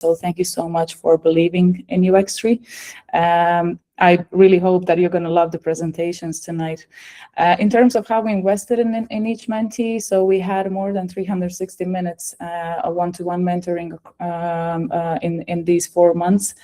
So thank you so much for believing in UX3. I really hope that you're going to love the presentations tonight. In terms of how we invested in each mentee, so we had more than 360 minutes of one-to-one mentoring in these 4 months.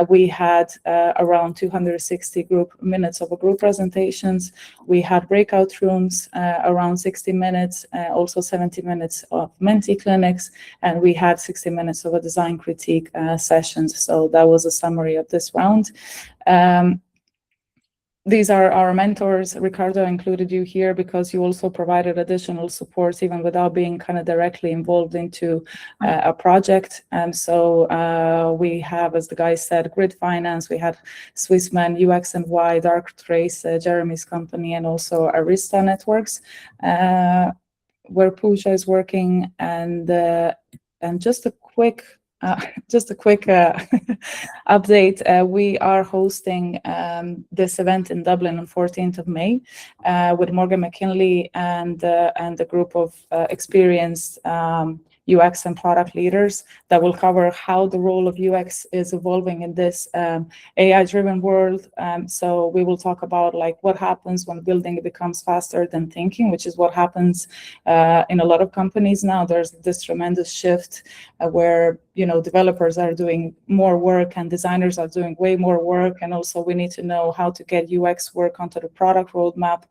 We had around 260 minutes of group presentations. We had breakout rooms, around 60 minutes, also 70 minutes of mentee clinics, and we had 60 minutes of a design critique sessions. So that was a summary of this round. These are our mentors. Ricardo included you here because you also provided additional support even without being kind of directly involved into a project. And so we have, as the guy said, Grid Finance, we had Swissman, UX and Y, Dark Trace, Jeremy's company, and also Arista Networks, where Pooja is working. And just a quick update. We are hosting this event in Dublin on 14th of May with Morgan McKinley and a group of experienced UX and product leaders that will cover how the role of UX is evolving in this AI-driven world. So we will talk about like what happens when building becomes faster than thinking, which is what happens in a lot of companies now. There's this tremendous shift where developers are doing more work and designers are doing way more work, and also we need to know how to get UX work onto the product roadmap.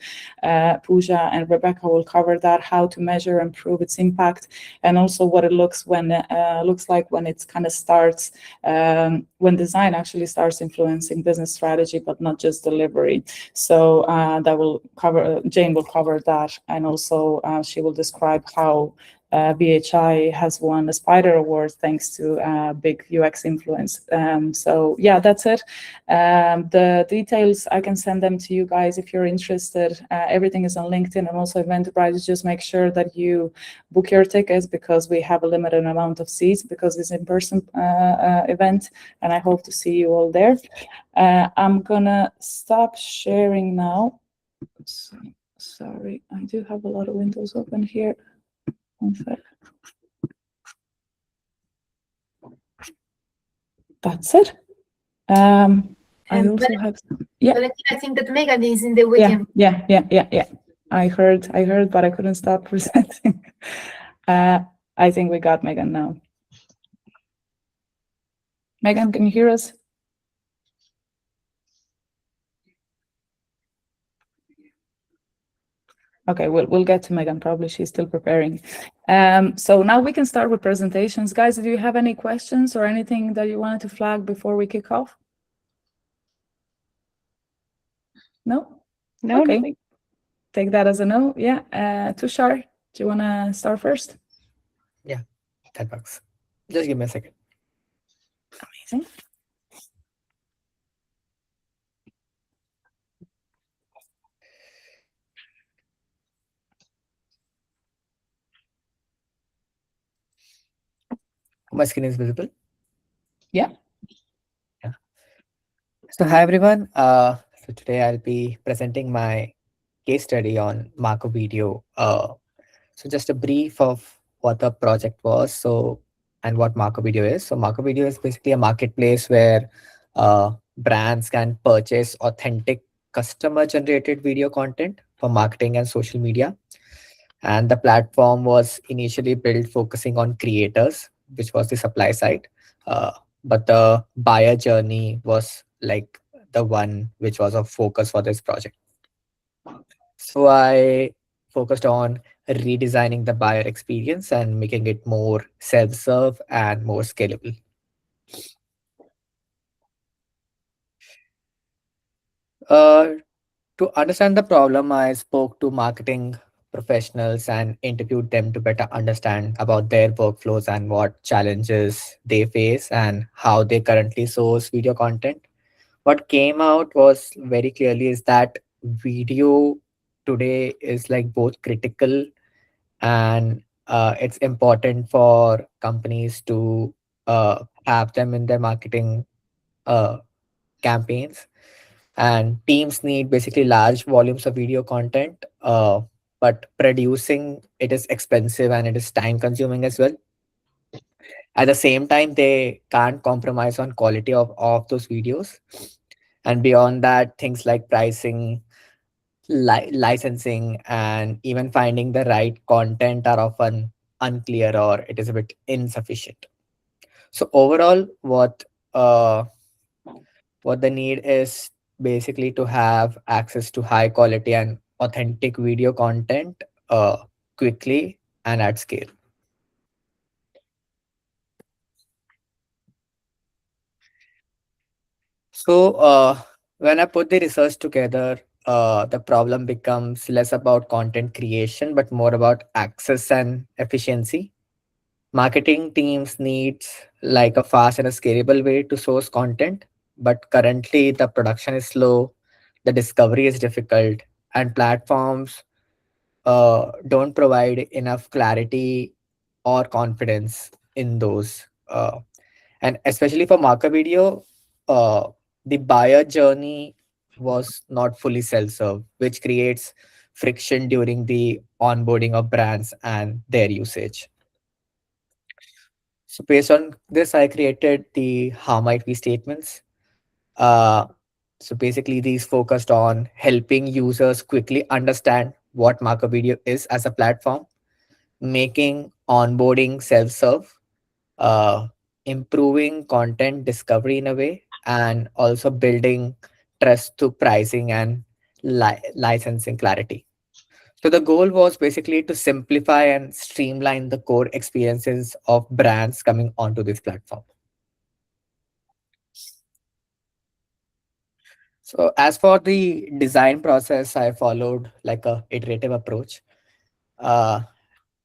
Pooja and Rebecca will cover that, how to measure and prove its impact, and also what it looks like when it kind of starts, when design actually starts influencing business strategy, but not just delivery. So that will cover, Jane will cover that, and also she will describe how BHI has won a Spider Award thanks to big UX influence. So yeah, that's it. The details, I can send them to you guys if you're interested. Everything is on LinkedIn and also Eventbrite. Just make sure that you book your tickets because we have a limited amount of seats because it's in person event, and I hope to see you all there. I'm gonna stop sharing now. Sorry, I do have a lot of windows open here. That's it. I also have, I think that Megan is in the waiting. Yeah. I heard, but I couldn't stop presenting. I think we got Megan now. Megan, can you hear us? Okay, we'll get to Megan. Probably she's still preparing. So now we can start with presentations. Guys, do you have any questions or anything that you wanted to flag before we kick off? No? No. Okay. Nothing. Take that as a no. Yeah. Tushar, do you want to start first? Yeah, that works. Just give me a second. Amazing. My screen is visible. Yeah. So hi everyone. So today I'll be presenting my case study on Marco Video. So just a brief of what the project was. And what Marco Video is. So Marco Video is basically a marketplace where brands can purchase authentic customer-generated video content for marketing and social media. And the platform was initially built focusing on creators, which was the supply side. But the buyer journey was like the one which was a focus for this project. So I focused on redesigning the buyer experience and making it more self-serve and more scalable. To understand the problem, I spoke to marketing professionals and interviewed them to better understand about their workflows and what challenges they face and how they currently source video content. What came out was very clearly is that video today is like both critical and it's important for companies to have them in their marketing campaigns, and teams need basically large volumes of video content, but producing it is expensive and it is time consuming as well. At the same time, they can't compromise on quality of those videos. And beyond that, things like pricing, licensing, and even finding the right content are often unclear or it is a bit insufficient. So overall, what the need is basically to have access to high quality and authentic video content quickly and at scale. So when I put the research together, the problem becomes less about content creation but more about access and efficiency. Marketing teams need like a fast and a scalable way to source content, but currently the production is slow, the discovery is difficult, and platforms don't provide enough clarity or confidence in those. And especially for market video, the buyer journey was not fully self-serve, which creates friction during the onboarding of brands and their usage. So based on this, I created the how might we statements. Uh, so basically, these focused on helping users quickly understand what market video is as a platform, making onboarding self-serve, uh, improving content discovery in a way, and also building trust to pricing and licensing clarity. So the goal was basically to simplify and streamline the core experiences of brands coming onto this platform. So as for the design process, I followed like a iterative approach. Uh,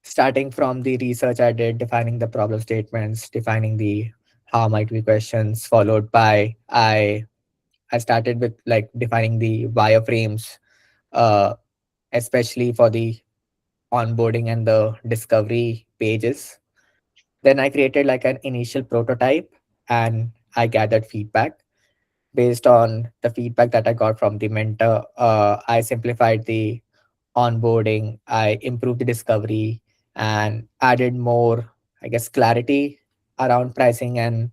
Starting from the research I did, defining the problem statements, defining the how might we questions, followed by I started with like defining the wireframes, uh, especially for the onboarding and the discovery pages. Then I created like an initial prototype and I gathered feedback. Based on the feedback that I got from the mentor, I simplified the onboarding, I improved the discovery, and added more, I guess, clarity around pricing and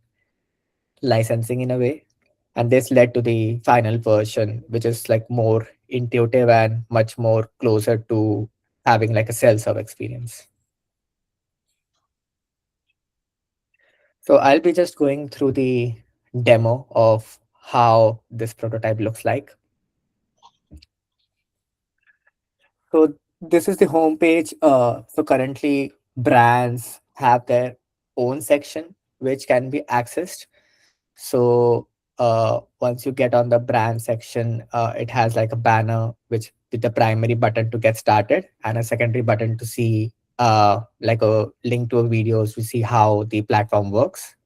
licensing in a way. And this led to the final version, which is like more intuitive and much more closer to having like a self-serve experience. So I'll be just going through the demo of how this prototype looks like. So this is the homepage. So currently brands have their own section which can be accessed. So once you get on the brand section, it has like a banner which with the primary button to get started and a secondary button to see like a link to a videos to see how the platform works.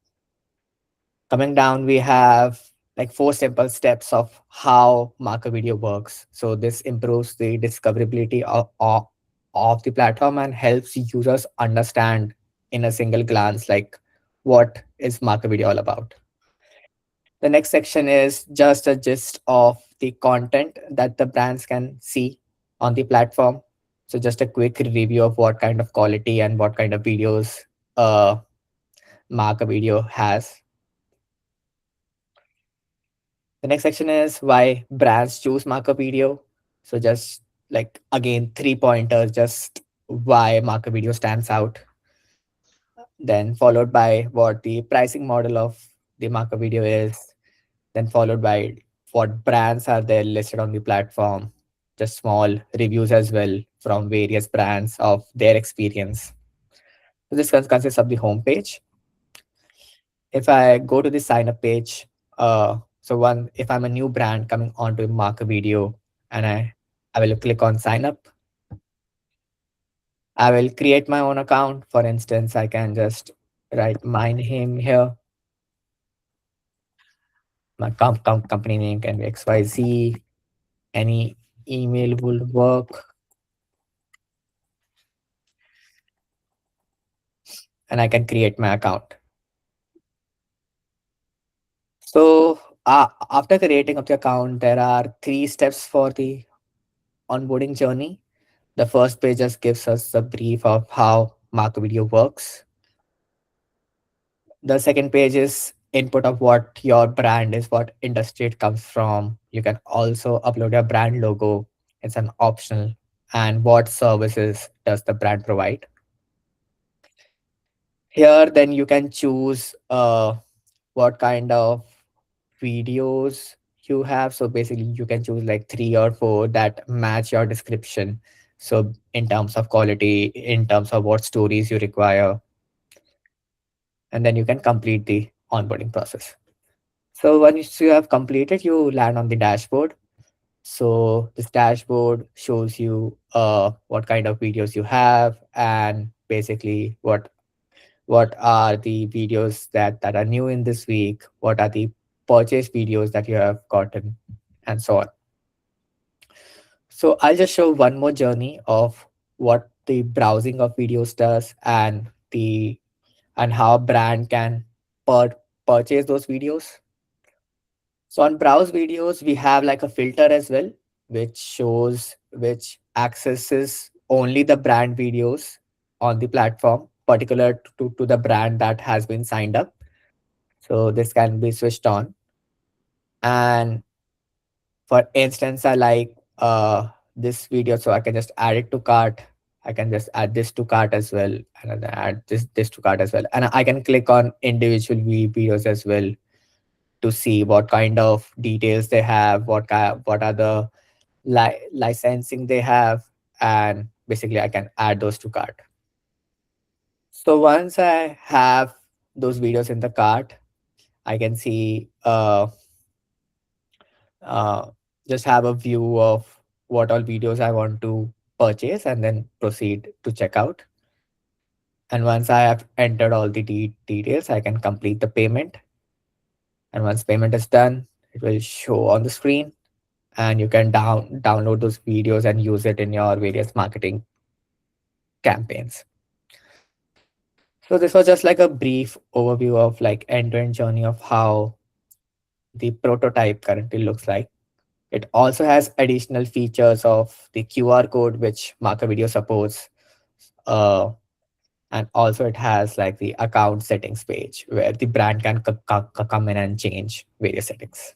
Coming down, we have like four simple steps of how market video works. So this improves the discoverability of the platform and helps users understand in a single glance like what is market video all about. The next section is just a gist of the content that the brands can see on the platform. So just a quick review of what kind of quality and what kind of videos market video has. The next section is why brands choose markup video. So just like again, three pointers, just why markup video stands out. Then followed by what the pricing model of the markup video is. Then followed by what brands are there listed on the platform. Just small reviews as well from various brands of their experience. So this consists of the homepage. If I go to the sign up page, so one, if I'm a new brand coming onto market video and I will click on sign up, I will create my own account. For instance, I can just write my name here. My company name can be XYZ. Any email will work. And I can create my account. So after creating of the account, there are three steps for the onboarding journey. The first page just gives us a brief of how market video works. The second page is input of what your brand is, what industry it comes from. You can also upload your brand logo. It's an optional. And what services does the brand provide? Here, then you can choose what kind of videos you have. So basically, you can choose like 3 or 4 that match your description. So in terms of quality, in terms of what stories you require, and then you can complete the onboarding process. So once you have completed, you land on the dashboard. So this dashboard shows you what kind of videos you have, and basically what are the videos that are new in this week, what are the purchase videos that you have gotten, and so on. So I'll just show one more journey of what the browsing of videos does, and how a brand can purchase those videos. So on browse videos, we have like a filter as well, which accesses only the brand videos on the platform, particular to the brand that has been signed up. So this can be switched on. And for instance, I like this video, so I can just add it to cart. I can just add this to cart as well, and then add this to cart as well. And I can click on individual videos as well to see what kind of details they have, what are the licensing they have, and basically I can add those to cart. So once I have those videos in the cart, I can see uh, just have a view of what all videos I want to purchase and then proceed to checkout. And once I have entered all the details, I can complete the payment. And once payment is done, it will show on the screen, and you can download those videos and use it in your various marketing campaigns. So this was just like a brief overview of like end-to-end journey of how the prototype currently looks like. It also has additional features of the QR code, which Marker Video supports. Uh, and also it has like the account settings page where the brand can come in and change various settings.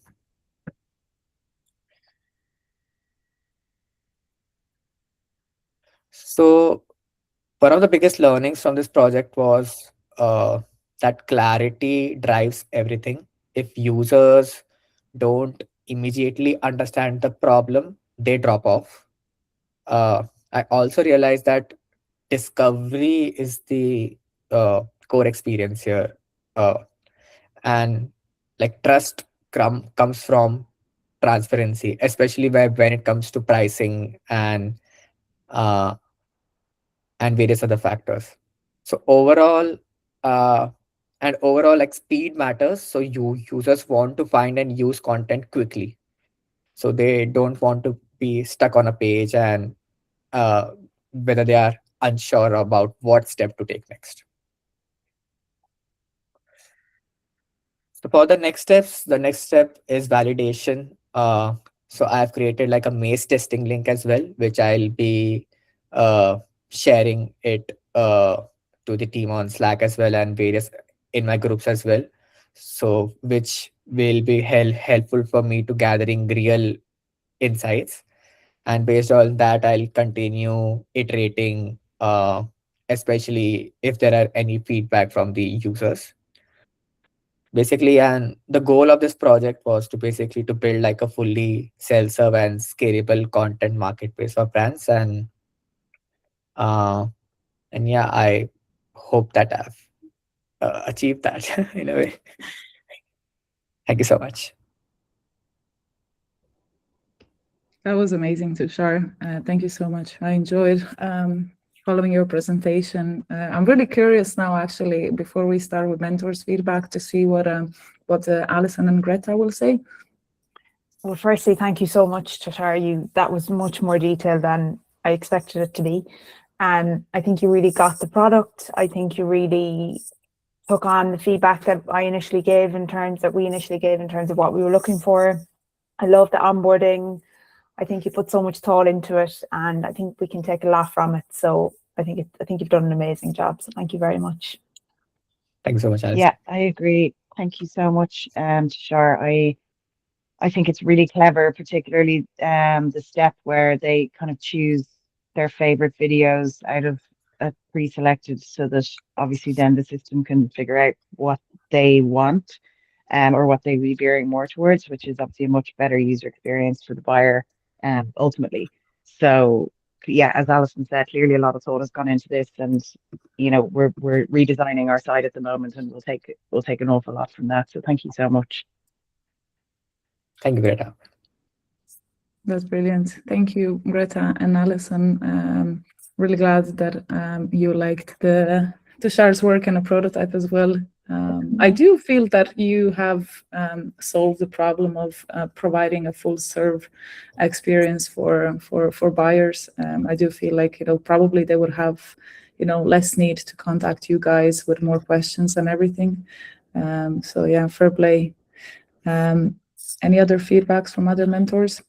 So one of the biggest learnings from this project was that clarity drives everything. If users don't immediately understand the problem, they drop off. I also realized that discovery is the core experience here. Uh, and like trust comes from transparency, especially when it comes to pricing uh, and various other factors. So uh, overall, like speed matters. So users want to find and use content quickly. So they don't want to be stuck on a page and whether they are unsure about what step to take next. So for the next steps, the next step is validation. So I've created like a maze testing link as well, which I'll be uh, sharing it to the team on Slack as well, and various in my groups as well. So which will be helpful for me to gathering real insights, and based on that, I'll continue iterating, especially if there are any feedback from the users. Basically, and the goal of this project was to basically to build like a fully self-serve and scalable content marketplace for brands, uh and yeah, I hope that I've achieved that in a way. Thank you so much. That was amazing, Tushar. Thank you so much. I enjoyed following your presentation. I'm really curious now, actually, before we start with mentors' feedback, to see what Alison and Greta will say. Well, firstly, thank you so much, Tushar. That was much more detailed than I expected it to be. And I think you really got the product. I think you really took on the feedback that we initially gave in terms of what we were looking for. I love the onboarding. I think you put so much thought into it, and I think we can take a lot from it. So I think you've done an amazing job. So thank you very much. Thank you so much, Alice. Yeah, I agree. Thank you so much, Tushar. I think it's really clever, particularly the step where they kind of choose their favorite videos out of a pre-selected, so that obviously then the system can figure out what they want, or what they would be veering more towards, which is obviously a much better user experience for the buyer, ultimately. So yeah, as Alison said, clearly a lot of thought has gone into this, and we're redesigning our site at the moment, and we'll take an awful lot from that. So thank you so much. Thank you, Greta. That's brilliant. Thank you, Greta and Alison. Really glad that you liked the Tushar's work and a prototype as well. I do feel that you have solved the problem of providing a full serve experience for buyers. I do feel like probably they would have less need to contact you guys with more questions and everything. So yeah, fair play. Any other feedbacks from other mentors?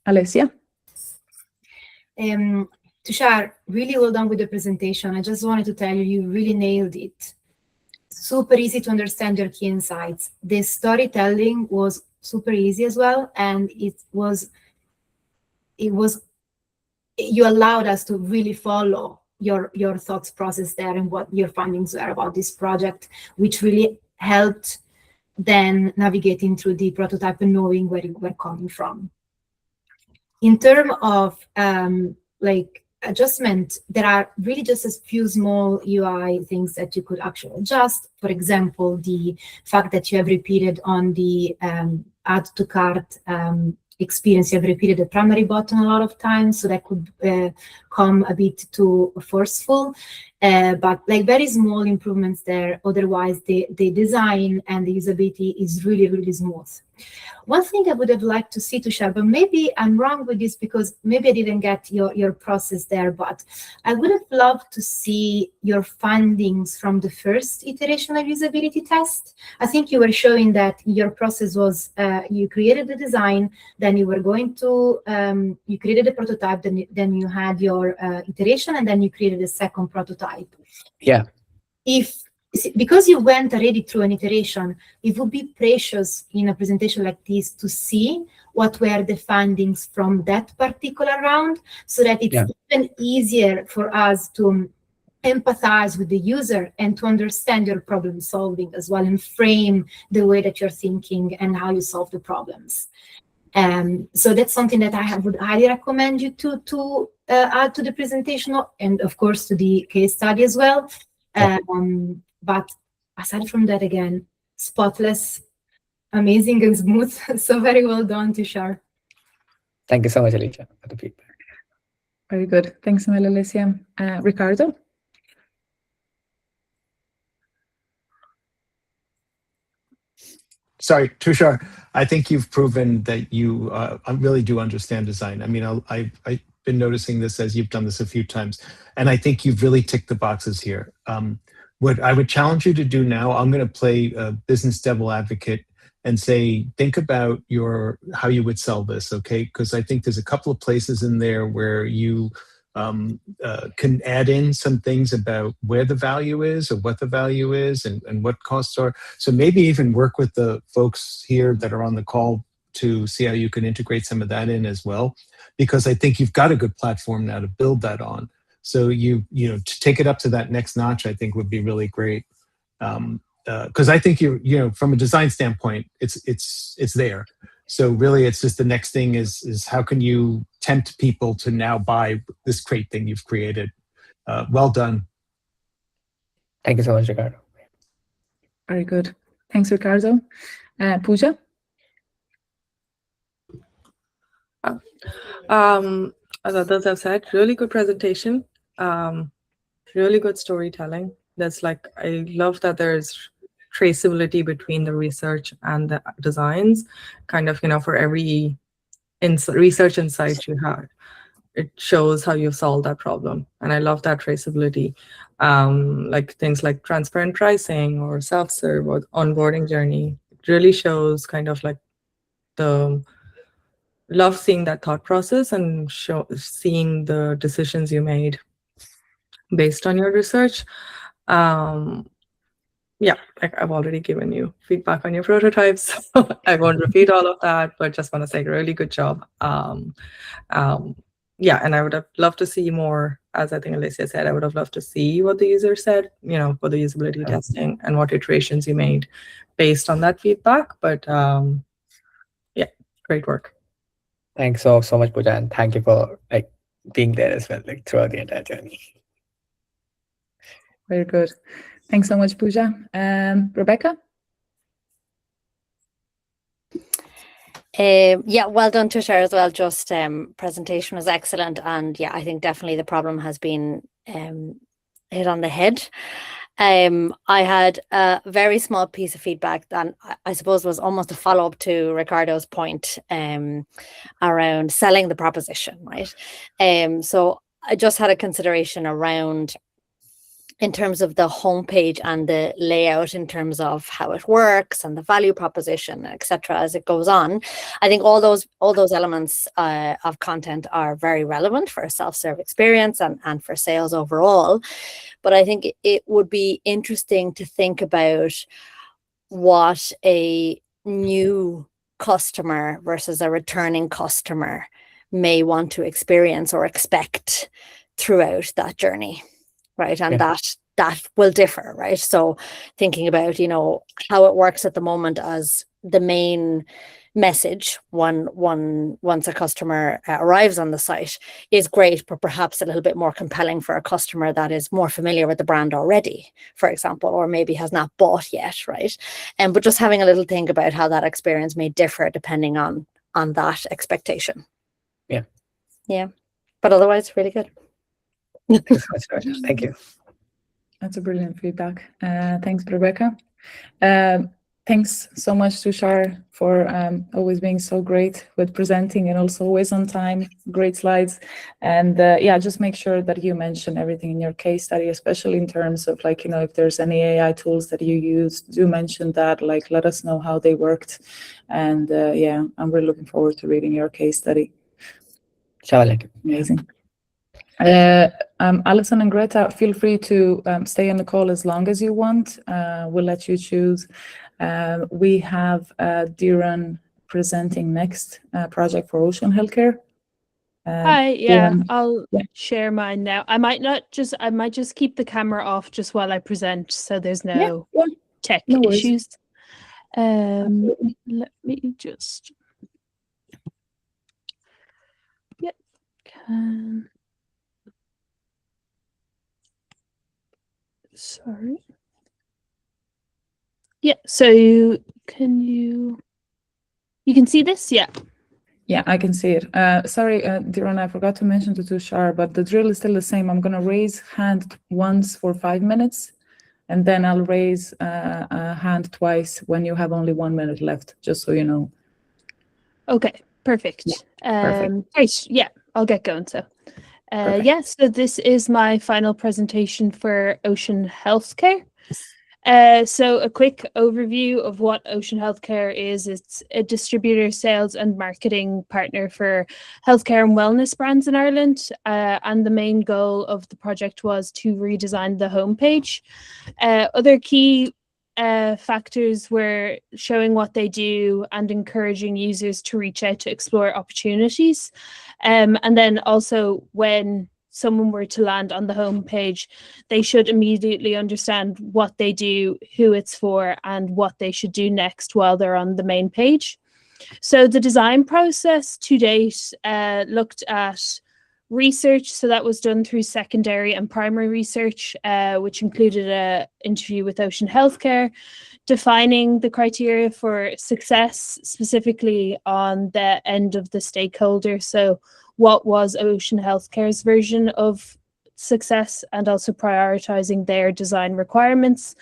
Alessia? Tushar, really well done with the presentation. I just wanted to tell you, you really nailed it. Super easy to understand your key insights. The storytelling was super easy as well, and you allowed us to really follow your thoughts process there and what your findings were about this project, which really helped then navigating through the prototype and knowing where you were coming from. In terms of adjustment, there are really just a few small UI things that you could actually adjust. For example, the fact that you have repeated on the add to cart experience, you have repeated the primary button a lot of times, so that could come a bit too forceful. But very small improvements there. Otherwise, the design and the usability is really, really smooth. One thing I would have liked to see, Tushar, but maybe I'm wrong with this because maybe I didn't get your process there, but I would have loved to see your findings from the first iteration of usability test. I think you were showing that your process was you created the design, then you were going to, you created a prototype, then you had your iteration, and then you created a second prototype. Yeah. Because you went already through an iteration, it would be precious in a presentation like this to see what were the findings from that particular round, so that it's even easier for us to empathize with the user and to understand your problem solving as well, and frame the way that you're thinking and how you solve the problems. So that's something that I would highly recommend you to add to the presentation, and of course to the case study as well. But aside from that, again, spotless, amazing and smooth. So very well done, Tushar. Thank you so much, Alicia, for the feedback. Very good. Thanks, Alicia. Ricardo? Sorry, Tushar, I think you've proven that you really do understand design. I mean, I've been noticing this as you've done this a few times, and I think you've really ticked the boxes here. What I would challenge you to do now, I'm going to play business devil advocate and say, think about how you would sell this, okay? Because I think there's a couple of places in there where you can add in some things about where the value is or what the value is and what costs are. So maybe even work with the folks here that are on the call to see how you can integrate some of that in as well, because I think you've got a good platform now to build that on. So you know, to take it up to that next notch, I think would be really great. Because I think you know, from a design standpoint, it's there. So really, it's just the next thing is how can you tempt people to now buy this great thing you've created? Well done. Thank you so much, Ricardo. Very good. Thanks, Ricardo. Pooja? As others have said, really good presentation, really good storytelling. I love that there's traceability between the research and the designs, kind of, you know, for every research insight you have, it shows how you've solved that problem. And I love that traceability. Like things like transparent pricing or self-serve or onboarding journey, it really shows kind of like love seeing that thought process and seeing the decisions you made. based on your research. Yeah, like I've already given you feedback on your prototypes. So I won't repeat all of that, but just want to say really good job. Yeah, and I would have loved to see more, as I think Alicia said, I would have loved to see what the user said, for the usability testing and what iterations you made based on that feedback. But yeah, great work. Thanks so much, Pooja, and thank you for being there as well, throughout the entire journey. Very good. Thanks so much, Pooja. Rebecca? Yeah, well done, Tushar, as well. Just presentation was excellent, and yeah, I think definitely the problem has been hit on the head. I had a very small piece of feedback that I suppose was almost a follow-up to Ricardo's point around selling the proposition, right? So I just had a consideration around, in terms of the homepage and the layout, in terms of how it works and the value proposition, etc. As it goes on, I think all those elements of content are very relevant for a self-serve experience and for sales overall. But I think it would be interesting to think about what a new customer versus a returning customer may want to experience or expect throughout that journey. Right. And that will differ. Right. So thinking about, how it works at the moment as the main message once a customer arrives on the site is great, but perhaps a little bit more compelling for a customer that is more familiar with the brand already, for example, or maybe has not bought yet. Right. But just having a little think about how that experience may differ depending on that expectation. Yeah. Yeah. But otherwise, really good. Thank you. That's a brilliant feedback. Thanks, Rebecca. Thanks so much, Tushar, for always being so great with presenting and also always on time, great slides. And yeah, just make sure that you mention everything in your case study, especially in terms of if there's any AI tools that you use, do mention that, let us know how they worked. And yeah, I'm really looking forward to reading your case study. Sure. Amazing. Alison and Greta, feel free to stay on the call as long as you want. We'll let you choose. We have Diran presenting next project for Ocean Healthcare. Hi, yeah, Diran, I'll share mine now. I might just keep the camera off just while I present, so there's no tech issues. Let me just. Sorry. Yeah, so you can see this? Yeah. Yeah, I can see it. Sorry, Diran, I forgot to mention to Tushar, but the drill is still the same. I'm going to raise hand once for 5 minutes, and then I'll raise a hand twice when you have only 1 minute left, just so you know. Okay, perfect. Great. Yeah, I'll get going. So, so this is my final presentation for Ocean Healthcare. So a quick overview of what Ocean Healthcare is. It's a distributor, sales and marketing partner for healthcare and wellness brands in Ireland. And the main goal of the project was to redesign the homepage. Other key factors were showing what they do and encouraging users to reach out to explore opportunities. And then also, when someone were to land on the homepage, they should immediately understand what they do, who it's for, and what they should do next while they're on the main page. So the design process to date looked at research. So that was done through secondary and primary research, which included an interview with Ocean Healthcare, defining the criteria for success, specifically on the end of the stakeholder. So what was Ocean Healthcare's version of success, and also prioritizing their design requirements.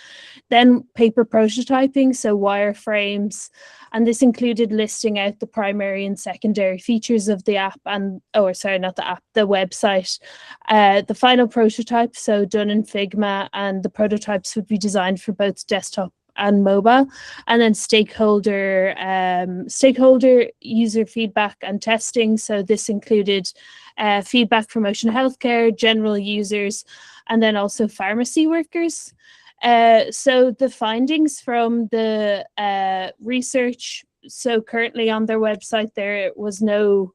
Then paper prototyping, so wireframes, and this included listing out the primary and secondary features of the app and, the website. The final prototype, so done in Figma, and the prototypes would be designed for both desktop and mobile. And then stakeholder user feedback and testing. So this included feedback from Ocean Healthcare, general users, and then also pharmacy workers. So the findings from the research, so currently on their website there was no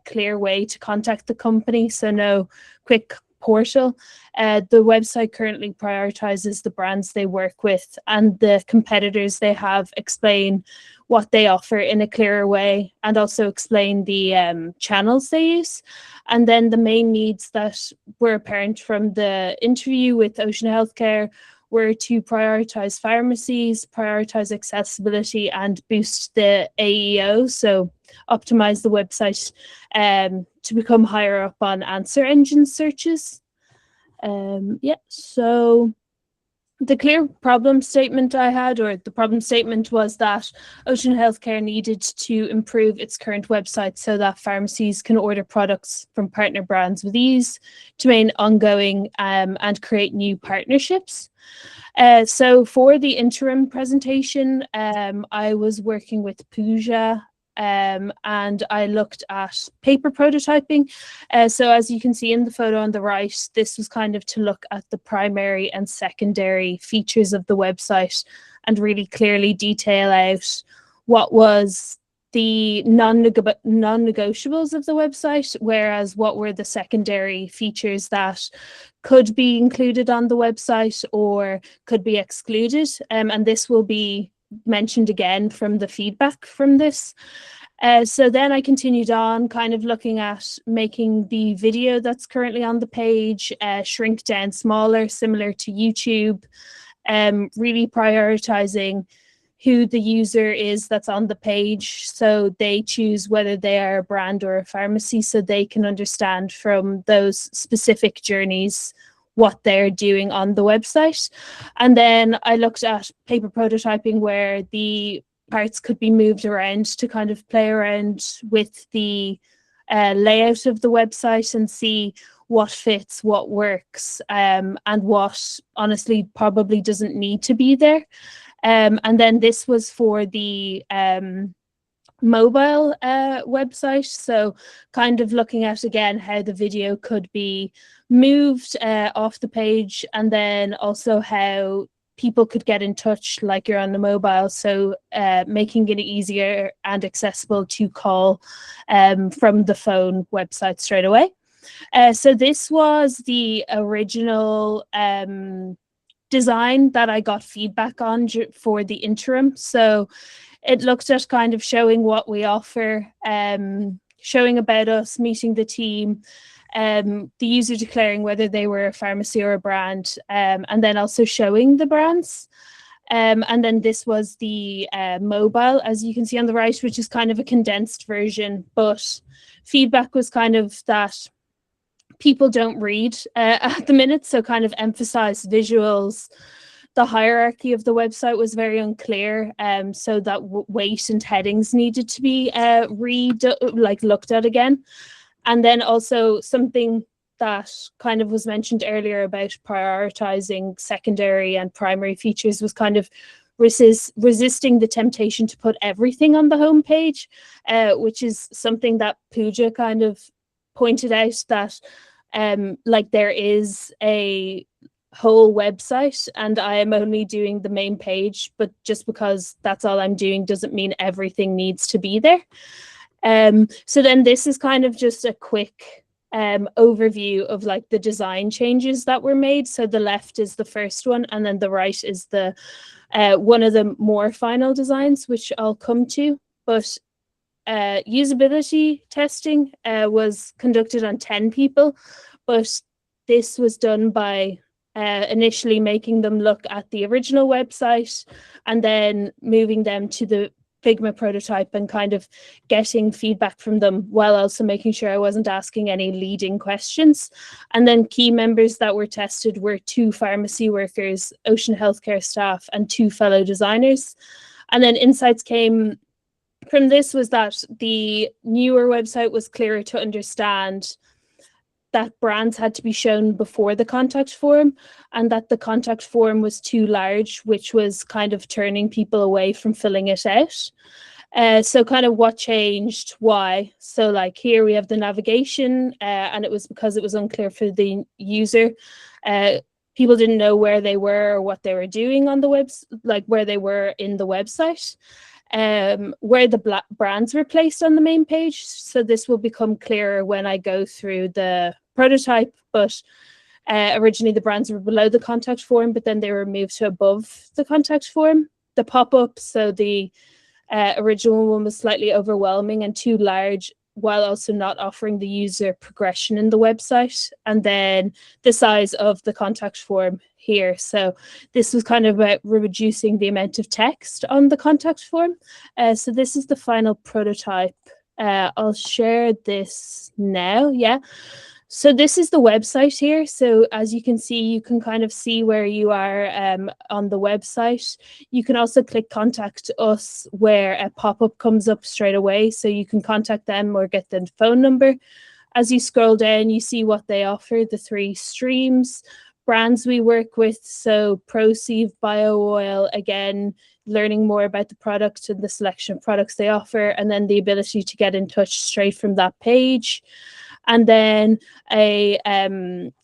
clear way to contact the company, so no quick portal. The website currently prioritizes the brands they work with, and the competitors they have explain what they offer in a clearer way, and also explain the channels they use. And then the main needs that were apparent from the interview with Ocean Healthcare were to prioritize pharmacies, prioritize accessibility, and boost the AEO, so optimize the website to become higher up on answer engine searches. So the clear problem statement I had, or the problem statement, was that Ocean Healthcare needed to improve its current website so that pharmacies can order products from partner brands with ease, to remain ongoing, and create new partnerships. So for the interim presentation, I was working with Pooja, and I looked at paper prototyping. So as you can see in the photo on the right, this was kind of to look at the primary and secondary features of the website and really clearly detail out what was the non-negotiables of the website, whereas what were the secondary features that could be included on the website or could be excluded. And this will be mentioned again from the feedback from this. So then I continued on kind of looking at making the video that's currently on the page shrink down smaller, similar to YouTube, really prioritizing who the user is that's on the page, so they choose whether they are a brand or a pharmacy, so they can understand from those specific journeys what they're doing on the website. And then I looked at paper prototyping, where the parts could be moved around to kind of play around with the layout of the website and see what fits, what works, and what honestly probably doesn't need to be there. And then this was for the mobile website, so kind of looking at again how the video could be moved off the page, and then also how people could get in touch like you're on the mobile, so making it easier and accessible to call from the phone website straight away. So this was the original design that I got feedback on for the interim. So it looked at kind of showing what we offer, showing about us, meeting the team, the user declaring whether they were a pharmacy or a brand, and then also showing the brands. And then this was the mobile, as you can see on the right, which is kind of a condensed version, but feedback was kind of that people don't read at the minute, so kind of emphasize visuals. The hierarchy of the website was very unclear, so that weight and headings needed to be looked at again. And then also something that kind of was mentioned earlier about prioritizing secondary and primary features was kind of resisting the temptation to put everything on the homepage, which is something that Pooja kind of pointed out, that like there is a whole website and I am only doing the main page, but just because that's all I'm doing doesn't mean everything needs to be there. So then this is kind of just a quick overview of like the design changes that were made. So the left is the first one, and then the right is the one of the more final designs, which I'll come to. But usability testing was conducted on 10 people, but this was done by initially making them look at the original website and then moving them to the Figma prototype and kind of getting feedback from them, while also making sure I wasn't asking any leading questions. And then key members that were tested were 2 pharmacy workers, Ocean Healthcare staff, and 2 fellow designers. And then insights came from this was that the newer website was clearer to understand, that brands had to be shown before the contact form, and that the contact form was too large, which was kind of turning people away from filling it out. So kind of what changed, why. So like here we have the navigation, and it was because it was unclear for the user. People didn't know where they were or what they were doing on the web, like where they were in the website. Where the brands were placed on the main page. So this will become clearer when I go through the prototype, but originally the brands were below the contact form, but then they were moved to above the contact form. The pop-up, so the original one was slightly overwhelming and too large, while also not offering the user progression in the website. And then the size of the contact form here. So this was kind of about reducing the amount of text on the contact form. So this is the final prototype. I'll share this now. Yeah. So this is the website here. So as you can see, you can kind of see where you are on the website. You can also click contact us, where a pop-up comes up straight away. So you can contact them or get the phone number. As you scroll down, you see what they offer, the 3 streams, brands we work with. So ProSieve, Bio Oil, again, learning more about the product and the selection of products they offer, and then the ability to get in touch straight from that page. And then a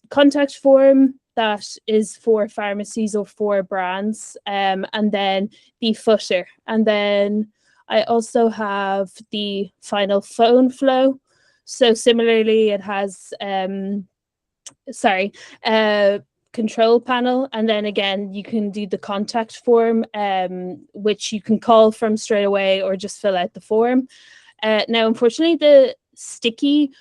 contact form that is for pharmacies or for brands, and then the footer. And then I also have the final phone flow. So similarly, it has control panel, and then again you can do the contact form, which you can call from straight away or just fill out the form. Now, unfortunately, the sticky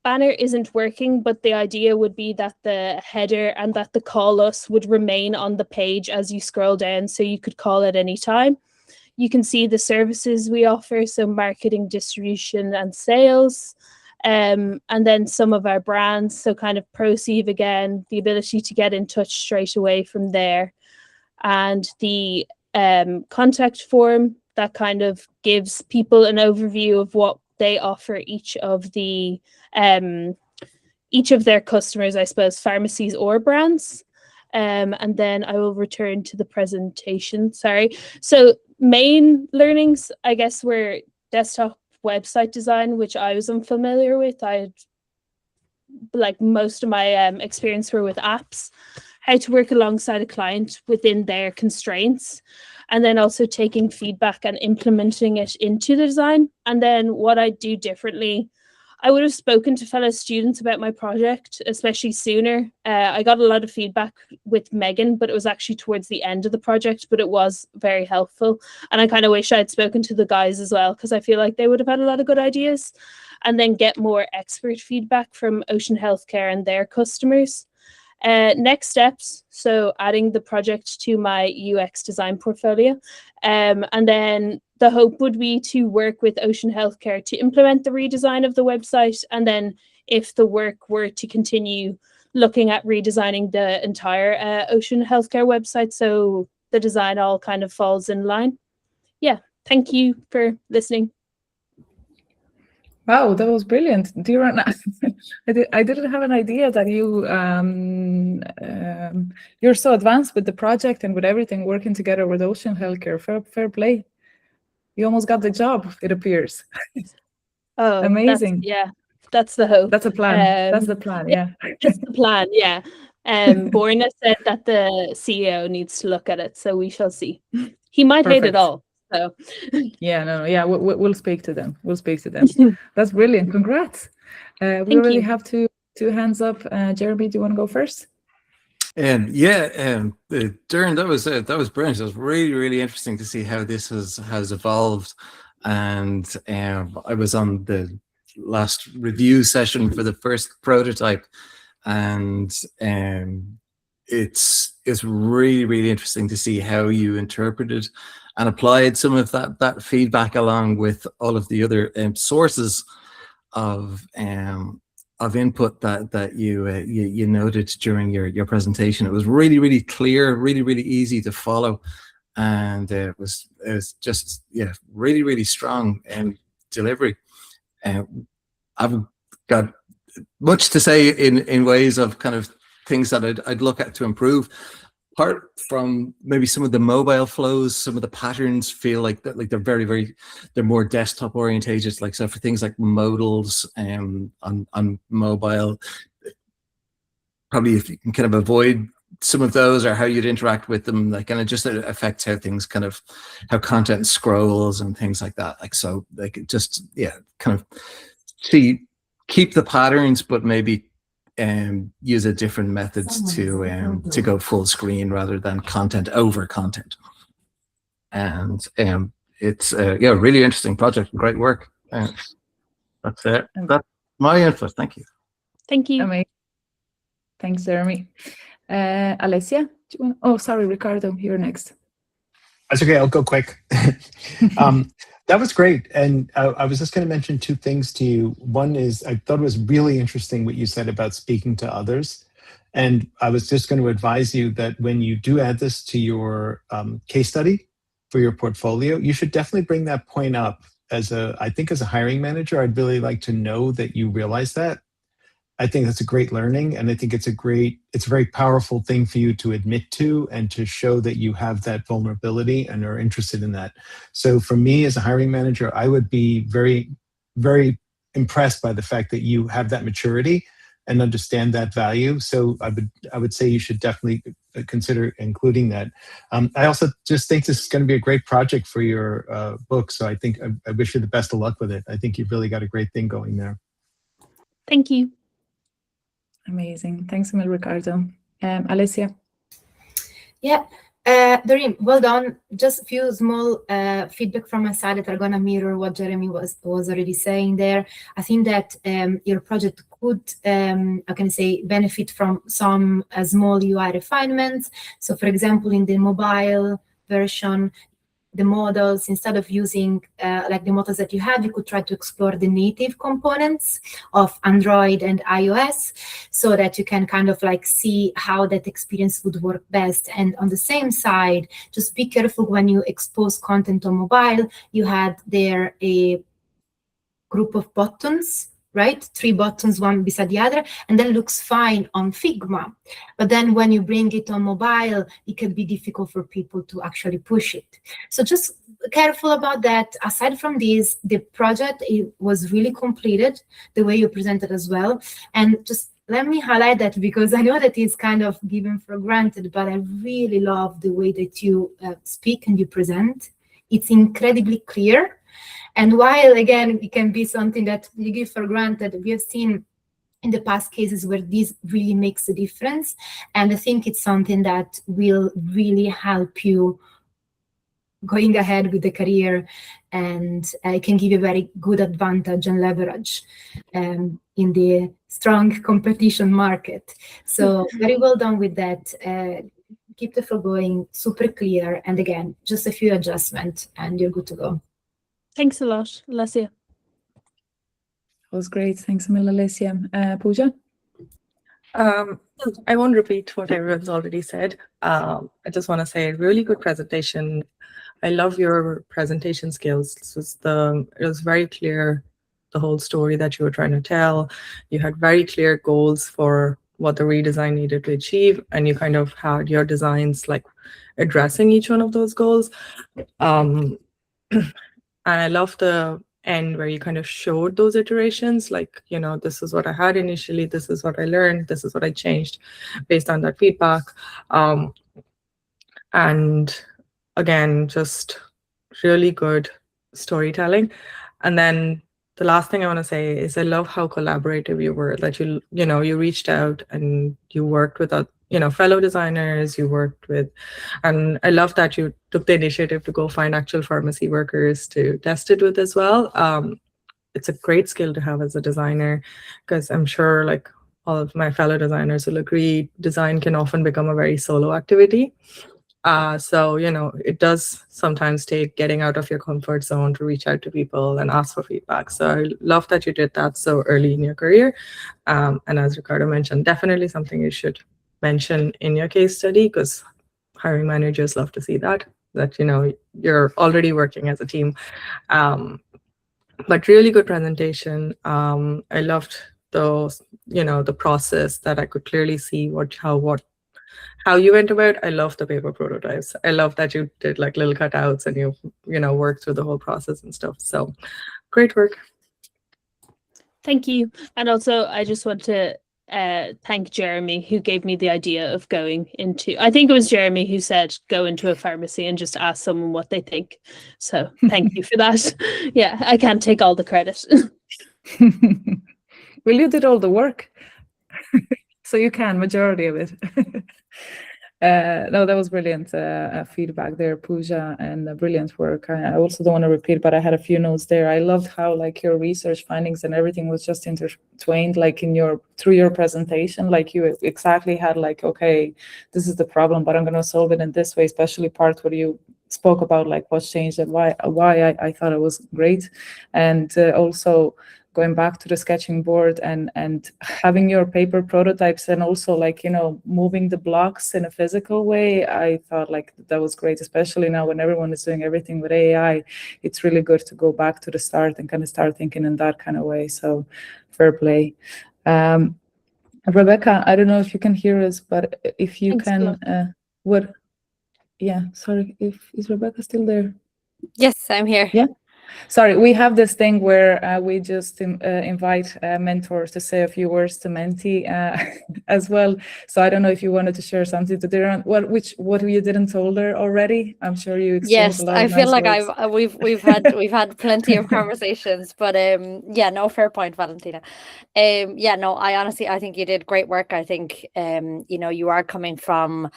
banner isn't working, but the idea would be that the header and that the call us would remain on the page as you scroll down, so you could call at any time. You can see the services we offer, so marketing, distribution, and sales. And then some of our brands, so kind of ProSieve again, the ability to get in touch straight away from there. And the contact form that kind of gives people an overview of what they offer each of their customers, I suppose, pharmacies or brands. And then I will return to the presentation. Sorry. So main learnings, I guess, were desktop website design, which I was unfamiliar with. Like most of my experience were with apps, how to work alongside a client within their constraints, and then also taking feedback and implementing it into the design. And then what I do differently, I would have spoken to fellow students about my project, especially sooner. I got a lot of feedback with Megan, but it was actually towards the end of the project, but it was very helpful. And I kind of wish I had spoken to the guys as well, because I feel like they would have had a lot of good ideas. And then get more expert feedback from Ocean Healthcare and their customers. Next steps, so adding the project to my UX design portfolio. And then the hope would be to work with Ocean Healthcare to implement the redesign of the website. And then if the work were to continue, looking at redesigning the entire Ocean Healthcare website, so the design all kind of falls in line. Yeah, thank you for listening. Wow, that was brilliant. I didn't have an idea that you're so advanced with the project and with everything, working together with Ocean Healthcare. Fair play. You almost got the job, it appears. Oh, amazing. That's the hope. That's a plan. That's the plan, yeah. That's the plan, yeah. Borna said that the CEO needs to look at it, so we shall see. He might hate it all. So we'll speak to them. That's brilliant. Congrats. We already have two hands up. Jeremy, do you want to go first? Darren, that was brilliant. It was really, really interesting to see how this has evolved. And I was on the last review session for the first prototype, and it's really, really interesting to see how you interpreted and applied some of that feedback along with all of the other sources of input that you noted during your presentation. It was really, really clear, really, really easy to follow, and it was just really, really strong delivery. I've got much to say in ways of kind of things that I'd look at to improve. apart from maybe some of the mobile flows, some of the patterns feel like that, like they're more desktop orientated. Like, so for things like modals on mobile, probably if you can kind of avoid some of those or how you'd interact with them, like, and it just affects how things kind of, how content scrolls and things like that. Like, so like it just, yeah, kind of keep the patterns, but maybe use a different methods to go full screen rather than content over content. And it's yeah, really interesting project, great work. That's it. That's my input. Thank you. Thank you. Amazing. Thanks, Jeremy. Alessia, do you want? Oh, sorry, Ricardo, you're next. That's okay. I'll go quick. That was great. And I was just going to mention two things to you. One is I thought it was really interesting what you said about speaking to others. And I was just going to advise you that when you do add this to your case study for your portfolio, you should definitely bring that point up I think as a hiring manager, I'd really like to know that you realize that. I think that's a great learning, and I think it's a very powerful thing for you to admit to and to show that you have that vulnerability and are interested in that. So for me as a hiring manager, I would be very, very impressed by the fact that you have that maturity and understand that value. So I would say you should definitely consider including that. I also just think this is going to be a great project for your book. So I think I wish you the best of luck with it. I think you've really got a great thing going there. Thank you. Amazing. Thanks, Emil, Ricardo. Alessia. Yeah, Doreen, well done. Just a few small feedback from my side that are going to mirror what Jeremy was already saying there. I think that your project could, how can I say, benefit from some small UI refinements. So, for example, in the mobile version, the models, instead of using like the models that you have, you could try to explore the native components of Android and iOS so that you can kind of like see how that experience would work best. And on the same side, just be careful when you expose content on mobile. You had there a group of buttons, right? 3 buttons, one beside the other, and that looks fine on Figma. But then when you bring it on mobile, it can be difficult for people to actually push it. So just careful about that. Aside from this, the project was really completed, the way you presented as well. And just let me highlight that because I know that it's kind of given for granted, but I really love the way that you speak and you present. It's incredibly clear. And while, again, it can be something that you give for granted, we have seen in the past cases where this really makes a difference. And I think it's something that will really help you going ahead with the career, and it can give you a very good advantage and leverage in the strong competition market. So very well done with that. Keep the flow going, super clear. And again, just a few adjustments and you're good to go. Thanks a lot, Alessia. That was great. Thanks, Emil, Alessia. Pooja? I won't repeat what everyone's already said. I just want to say really good presentation. I love your presentation skills. It was very clear, the whole story that you were trying to tell. You had very clear goals for what the redesign needed to achieve, and you kind of had your designs like addressing each one of those goals. And I love the end where you kind of showed those iterations, like, you know, this is what I had initially, this is what I learned, this is what I changed based on that feedback. And again, just really good storytelling. And then the last thing I want to say is I love how collaborative you were, that you reached out and you worked with fellow designers, you worked with, and I love that you took the initiative to go find actual pharmacy workers to test it with as well. It's a great skill to have as a designer, because I'm sure like all of my fellow designers will agree, design can often become a very solo activity. So, it does sometimes take getting out of your comfort zone to reach out to people and ask for feedback. So I love that you did that so early in your career. And as Ricardo mentioned, definitely something you should mention in your case study, because hiring managers love to see that you're already working as a team. But really good presentation. I loved the process, that I could clearly see what how you went about. I love the paper prototypes. I love that you did like little cutouts and you know, worked through the whole process and stuff. So great work. Thank you. And also, I just want to thank Jeremy, who gave me the idea of going into, I think it was Jeremy who said, go into a pharmacy and just ask someone what they think. So thank you for that. Yeah, I can't take all the credit. Well, you did all the work. So you can, majority of it. No, that was brilliant feedback there, Pooja, and brilliant work. I also don't want to repeat, but I had a few notes there. I loved how like your research findings and everything was just intertwined, like through your presentation. Like you exactly had like, okay, this is the problem, but I'm going to solve it in this way. Especially part where you spoke about like what's changed and why. I thought it was great, and also going back to the sketching board and having your paper prototypes and also like, you know, moving the blocks in a physical way. I thought like that was great, especially now when everyone is doing everything with AI. It's really good to go back to the start and kind of start thinking in that kind of way. So fair play. Rebecca, I don't know if you can hear us, but if you can, sorry, is Rebecca still there? Yes, I'm here. Yeah. Sorry, we have this thing where we just invite mentors to say a few words to mentee as well. So I don't know if you wanted to share something to Diran. What you didn't told her already? I'm sure you exchanged Yes, a lot I of feel nice like words. we've had plenty of conversations, but yeah, no, fair point, Valentina. Yeah, no, I think you did great work. I think you know, you are coming from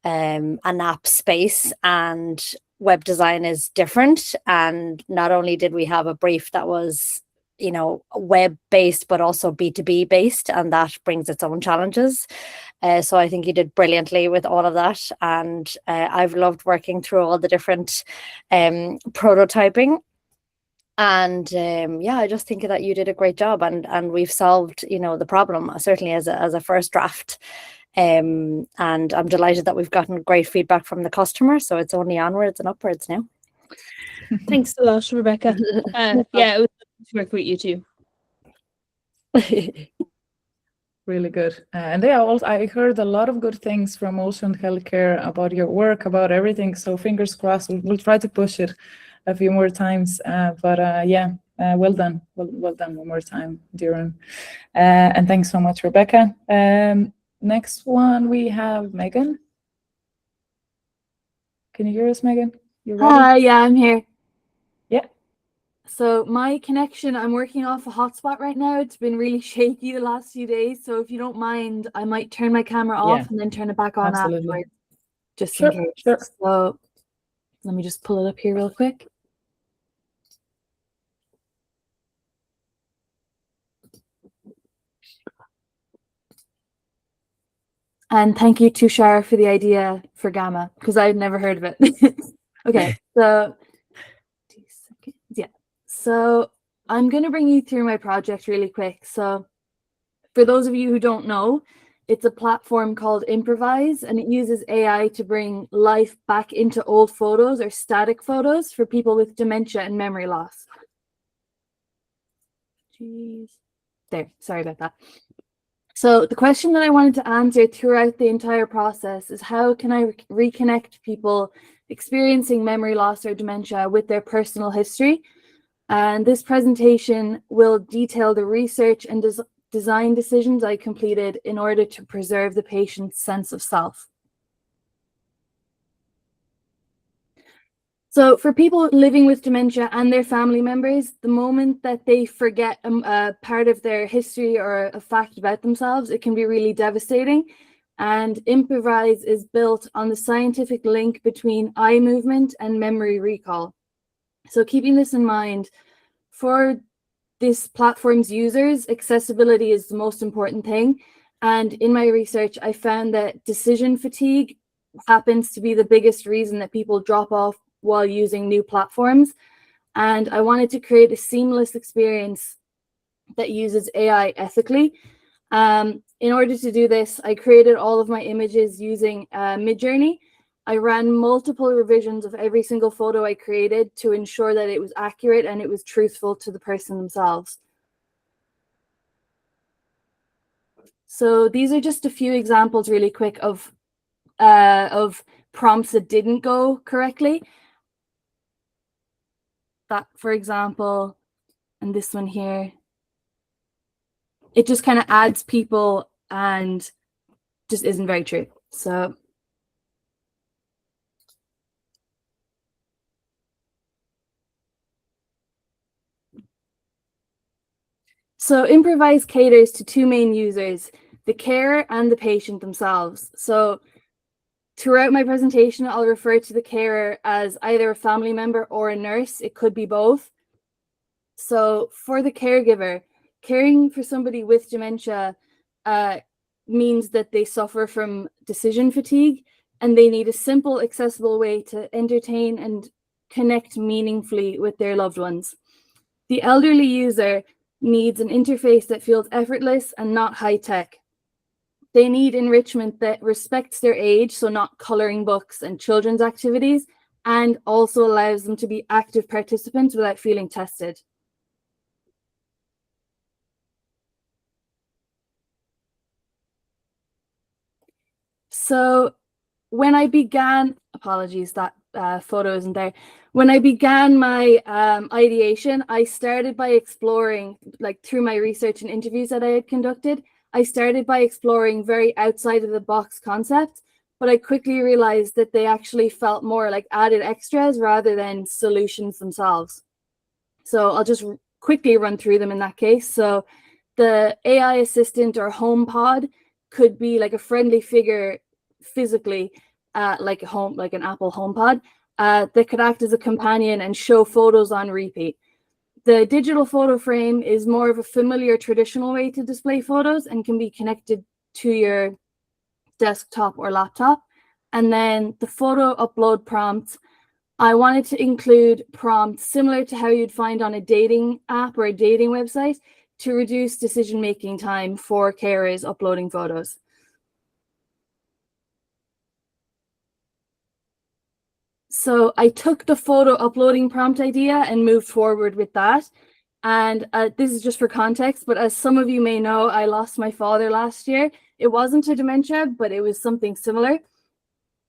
an app space, and web design is different. And not only did we have a brief that was, you know, web based, but also B2B based, and that brings its own challenges. So I think you did brilliantly with all of that, and I've loved working through all the different prototyping. And yeah, I just think that you did a great job, and we've solved, you know, the problem, certainly as a first draft. And I'm delighted that we've gotten great feedback from the customer. So it's only onwards and upwards now. Thanks a lot, Rebecca. Yeah, it was good to work with you too. Really good. And yeah, also, I heard a lot of good things from Ocean Healthcare about your work, about everything. So fingers crossed, we'll try to push it a few more times. Yeah, well done. Well done one more time, Diran. And thanks so much, Rebecca. Next one, we have Megan. Can you hear us, Megan? You ready? Hi, yeah, I'm here. Yeah. So my connection, I'm working off a hotspot right now. It's been really shaky the last few days. So if you don't mind, I might turn my camera off and then turn it back on afterwards, just in case. Sure. So let me just pull it up here real quick. And thank you, Tushar, for the idea for Gamma, because I'd never heard of it. Okay, so 2 seconds. Yeah, so I'm going to bring you through my project really quick. So for those of you who don't know, it's a platform called Improvise, and it uses AI to bring life back into old photos or static photos for people with dementia and memory loss. Jeez. There, sorry about that. So the question that I wanted to answer throughout the entire process is, how can I reconnect people experiencing memory loss or dementia with their personal history? And this presentation will detail the research and design decisions I completed in order to preserve the patient's sense of self. So for people living with dementia and their family members, the moment that they forget a part of their history or a fact about themselves, it can be really devastating. And Improvise is built on the scientific link between eye movement and memory recall. So keeping this in mind, for this platform's users, accessibility is the most important thing. And in my research, I found that decision fatigue happens to be the biggest reason that people drop off while using new platforms. And I wanted to create a seamless experience that uses AI ethically. In order to do this, I created all of my images using Midjourney. I ran multiple revisions of every single photo I created to ensure that it was accurate and it was truthful to the person themselves. So these are just a few examples really quick of of prompts that didn't go correctly. That, for example, and this one here, it just kind of adds people and just isn't very true. So Improvise caters to two main users, the carer and the patient themselves. So throughout my presentation, I'll refer to the carer as either a family member or a nurse. It could be both. So for the caregiver, caring for somebody with dementia means that they suffer from decision fatigue and they need a simple, accessible way to entertain and connect meaningfully with their loved ones. The elderly user needs an interface that feels effortless and not high-tech. They need enrichment that respects their age, so not coloring books and children's activities, and also allows them to be active participants without feeling tested. So when I began, apologies, that photo isn't there. When I began my ideation, I started by exploring, like through my research and interviews that I had conducted, I started by exploring very outside of the box concepts, but I quickly realized that they actually felt more like added extras rather than solutions themselves. So I'll just quickly run through them in that case. So the AI assistant or HomePod could be like a friendly figure physically, like an Apple HomePod, that could act as a companion and show photos on repeat. The digital photo frame is more of a familiar traditional way to display photos and can be connected to your desktop or laptop. And then the photo upload prompts, I wanted to include prompts similar to how you'd find on a dating app or a dating website to reduce decision-making time for carers uploading photos. So I took the photo uploading prompt idea and moved forward with that. And this is just for context, but as some of you may know, I lost my father last year. It wasn't a dementia, but it was something similar.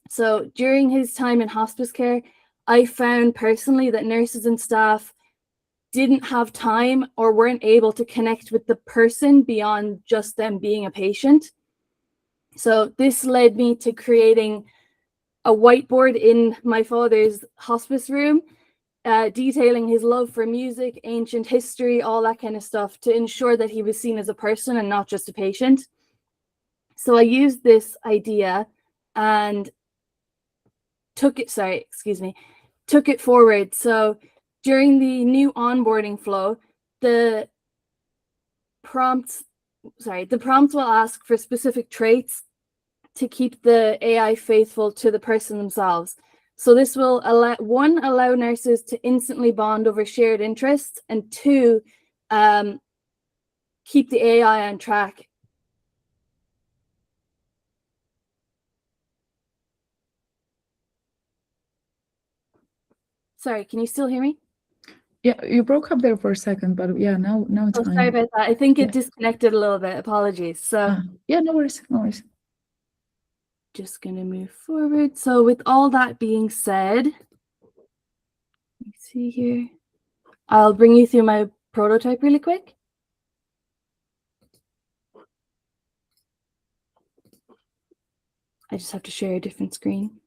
So during his time in hospice care, I found personally that nurses and staff didn't have time or weren't able to connect with the person beyond just them being a patient. So this led me to creating a whiteboard in my father's hospice room, detailing his love for music, ancient history, all that kind of stuff to ensure that he was seen as a person and not just a patient. So I used this idea and took it forward. So during the new onboarding flow, the prompts will ask for specific traits to keep the AI faithful to the person themselves. So this will allow nurses to instantly bond over shared interests, and two, keep the AI on track. Sorry, can you still hear me? Yeah, you broke up there for a second, but yeah, now it's fine. Sorry about that. I think it disconnected a little bit. Apologies. So yeah, no worries, no worries. Just gonna move forward. So with all that being said, let me see here. I'll bring you through my prototype really quick. I just have to share a different screen.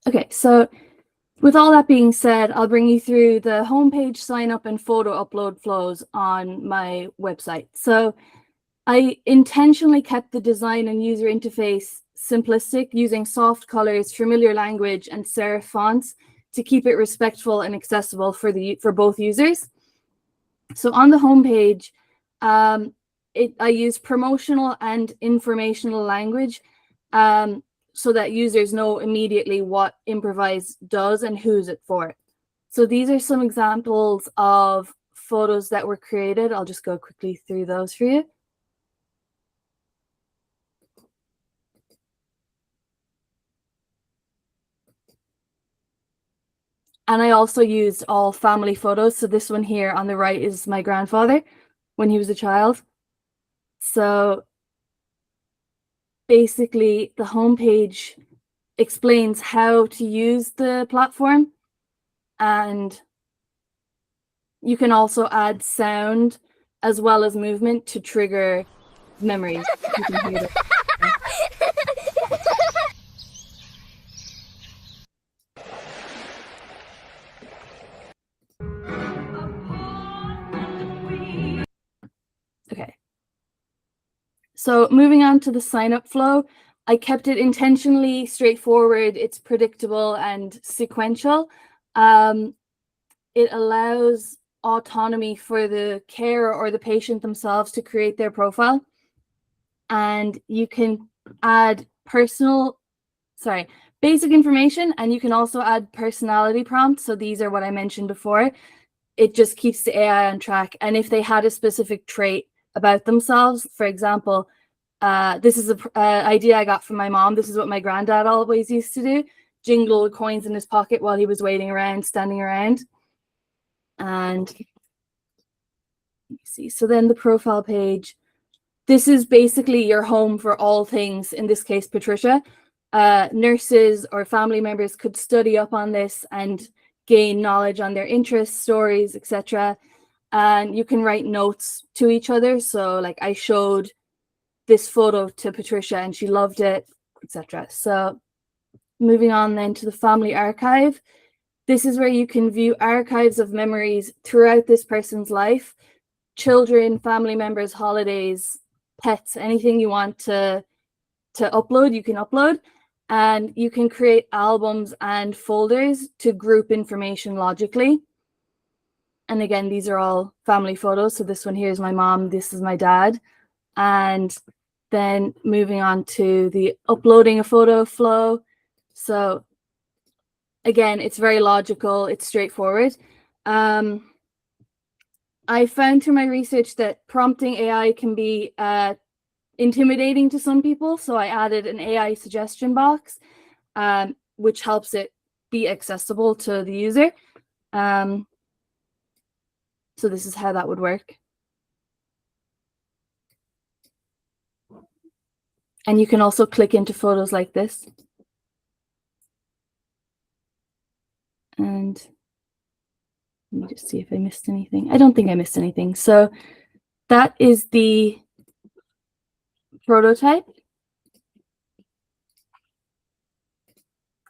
Okay, so with all that being said, I'll bring you through the homepage sign up and photo upload flows on my website. So I intentionally kept the design and user interface simplistic, using soft colors, familiar language, and serif fonts to keep it respectful and accessible for both users. So on the homepage, I use promotional and informational language so that users know immediately what Improvise does and who's it for. So these are some examples of photos that were created. I'll just go quickly through those for you. And I also used all family photos. So this one here on the right is my grandfather. when he was a child. So basically, the homepage explains how to use the platform, and you can also add sound as well as movement to trigger memories. You can hear that. Okay. So moving on to the sign-up flow, I kept it intentionally straightforward. It's predictable and sequential. It allows autonomy for the carer or the patient themselves to create their profile. And you can add basic information, and you can also add personality prompts. So these are what I mentioned before. It just keeps the AI on track. And if they had a specific trait about themselves, for example, this is an idea I got from my mom. This is what my granddad always used to do: jingle coins in his pocket while he was waiting around, standing around. And let me see. So then the profile page. This is basically your home for all things, in this case, Patricia. Nurses or family members could study up on this and gain knowledge on their interests, stories, etc. And you can write notes to each other. So like, I showed this photo to Patricia and she loved it, etc. So moving on then to the family archive. This is where you can view archives of memories throughout this person's life: children, family members, holidays, pets, anything you want to upload, you can upload. And you can create albums and folders to group information logically. And again, these are all family photos. So this one here is my mom, this is my dad. And then moving on to the uploading a photo flow. So again, it's very logical, it's straightforward. I found through my research that prompting AI can be intimidating to some people. So I added an AI suggestion box, which helps it be accessible to the user. So this is how that would work. And you can also click into photos like this. And let me just see if I missed anything. I don't think I missed anything. So that is the prototype.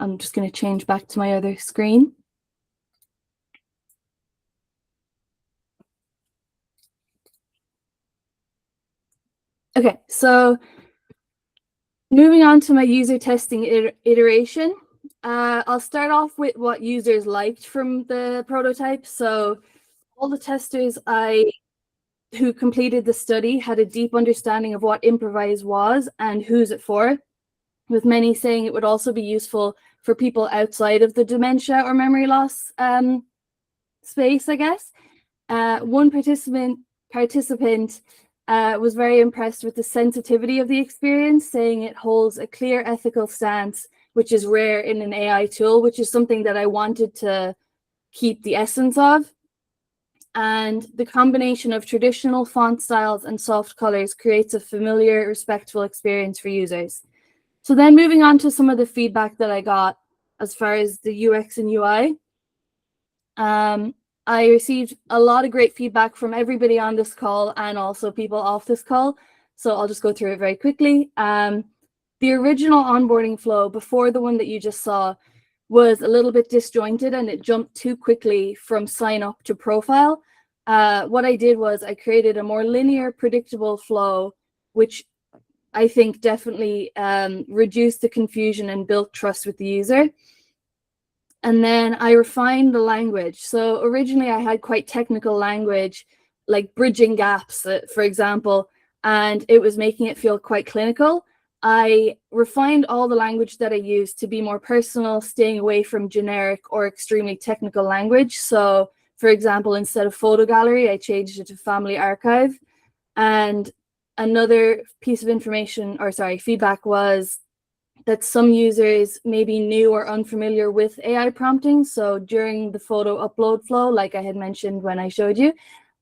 I'm just going to change back to my other screen. Okay, so moving on to my user testing iteration. I'll start off with what users liked from the prototype. So all the testers who completed the study had a deep understanding of what Improvise was and who's it for, with many saying it would also be useful for people outside of the dementia or memory loss space, I guess. One participant was very impressed with the sensitivity of the experience, saying it holds a clear ethical stance, which is rare in an AI tool, which is something that I wanted to keep the essence of. And the combination of traditional font styles and soft colors creates a familiar, respectful experience for users. So then moving on to some of the feedback that I got as far as the UX and UI. I received a lot of great feedback from everybody on this call and also people off this call. So I'll just go through it very quickly. The original onboarding flow before the one that you just saw was a little bit disjointed and it jumped too quickly from sign up to profile. What I did was I created a more linear, predictable flow, which I think definitely reduced the confusion and built trust with the user. And then I refined the language. So originally I had quite technical language, like bridging gaps, for example, and it was making it feel quite clinical. I refined all the language that I used to be more personal, staying away from generic or extremely technical language. So for example, instead of photo gallery, I changed it to family archive. And another piece of information, or sorry, feedback was that some users may be new or unfamiliar with AI prompting. So during the photo upload flow, like I had mentioned when I showed you,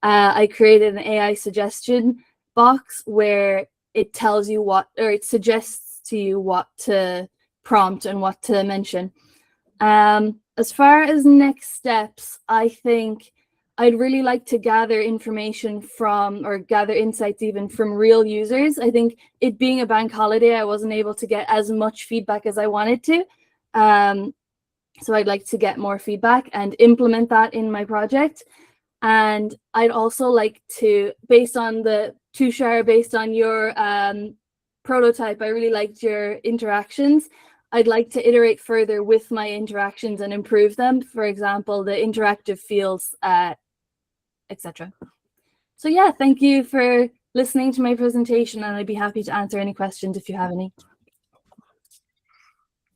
I created an AI suggestion box where it tells you what, or it suggests to you what to prompt and what to mention. As far as next steps, I think I'd really like to gather information from, or gather insights even from real users. I think it being a bank holiday, I wasn't able to get as much feedback as I wanted to. So I'd like to get more feedback and implement that in my project. And I'd also like to, based on Tushar, based on your prototype, I really liked your interactions. I'd like to iterate further with my interactions and improve them. For example, the interactive fields, etc. So yeah, thank you for listening to my presentation, and I'd be happy to answer any questions if you have any.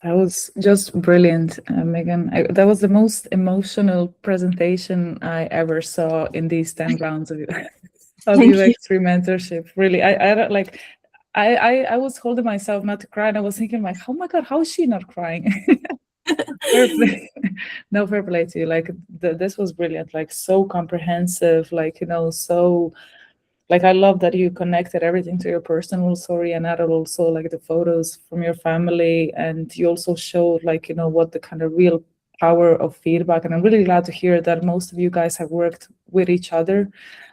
That was just brilliant, Megan. That was the most emotional presentation I ever saw in these 10 rounds of UX3 mentorship. Really, I was holding myself not to cry, and I was thinking like, oh my God, how is she not crying? Fair play. No, fair play to you. Like this was brilliant, like so comprehensive, like, you know, so like I love that you connected everything to your personal story and added also like the photos from your family, and you also showed like, you know, what the kind of real power of feedback. And I'm really glad to hear that most of you guys have worked with each other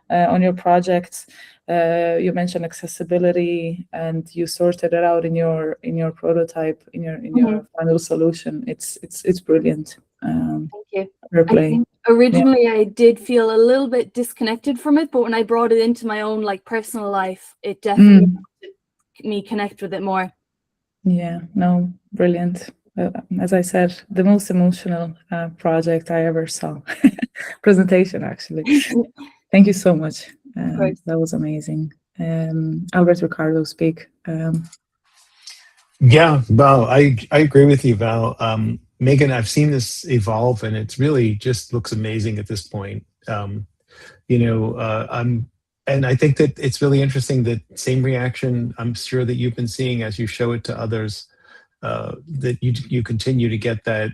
on your projects. You mentioned accessibility, and you sorted it out in your prototype, in your final solution. It's brilliant. Thank you. Fair play. Originally, I did feel a little bit disconnected from it, but when I brought it into my own like personal life, it definitely helped me connect with it more. Yeah, no, brilliant. As I said, the most emotional project I ever saw. Presentation, actually. Thank you so much. That was amazing. Albert, Ricardo, speak. Yeah, Val, I agree with you, Val. Megan, I've seen this evolve, and it's really just looks amazing at this point. You know, and I think that it's really interesting that same reaction I'm sure that you've been seeing as you show it to others, that you continue to get that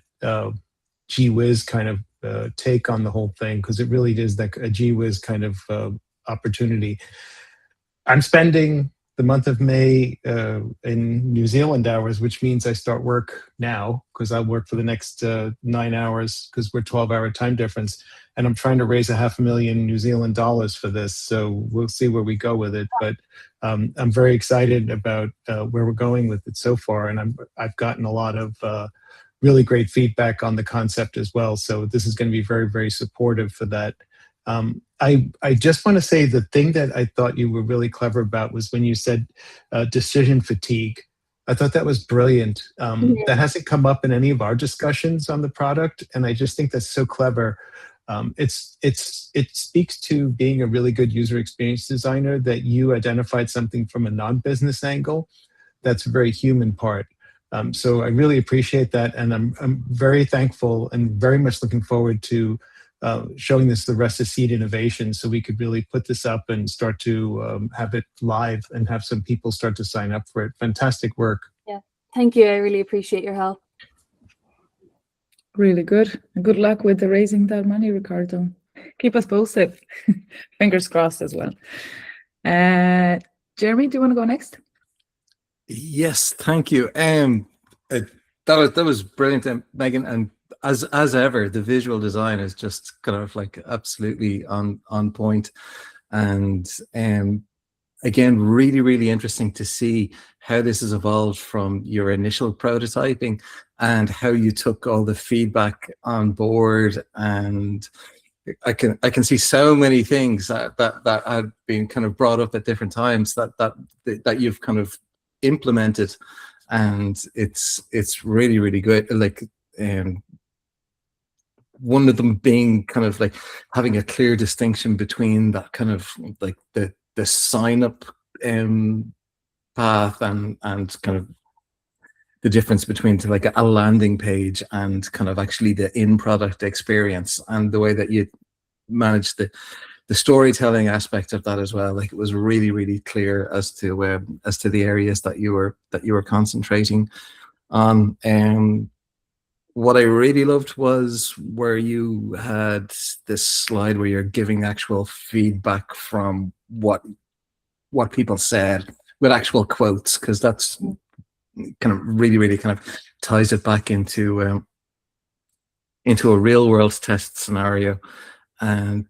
gee whiz kind of take on the whole thing, because it really is like a gee whiz kind of opportunity. I'm spending the month of May in New Zealand hours, which means I start work now, because I'll work for the next 9 hours, because we're 12-hour time difference. And I'm trying to raise $500,000 New Zealand dollars for this. So we'll see where we go with it. But I'm very excited about where we're going with it so far. And I've gotten a lot of really great feedback on the concept as well. So this is going to be very, very supportive for that. I just want to say the thing that I thought you were really clever about was when you said decision fatigue. I thought that was brilliant. That hasn't come up in any of our discussions on the product, and I just think that's so clever. It speaks to being a really good user experience designer that you identified something from a non-business angle. That's a very human part. So I really appreciate that, and I'm very thankful and very much looking forward to showing this the rest of Seed Innovation, so we could really put this up and start to have it live and have some people start to sign up for it. Fantastic work. Yeah, thank you. I really appreciate your help. Really good. Good luck with the raising that money, Ricardo. Keep us posted. Fingers crossed as well. Jeremy, do you want to go next? Yes, thank you. That was brilliant, Megan, and as ever, the visual design is just kind of like absolutely on point, and again, really interesting to see how this has evolved from your initial prototyping and how you took all the feedback on board. And I can see so many things that had been kind of brought up at different times that you've kind of implemented, and it's really good. Like one of them being kind of like having a clear distinction between that kind of like the sign up path and kind of the difference between like a landing page and kind of actually the in-product experience, and the way that you manage the storytelling aspect of that as well. Like it was really clear as to the areas that you were concentrating on. what I really loved was where you had this slide where you're giving actual feedback from what people said with actual quotes, because that's kind of really kind of ties it back into a real world test scenario. And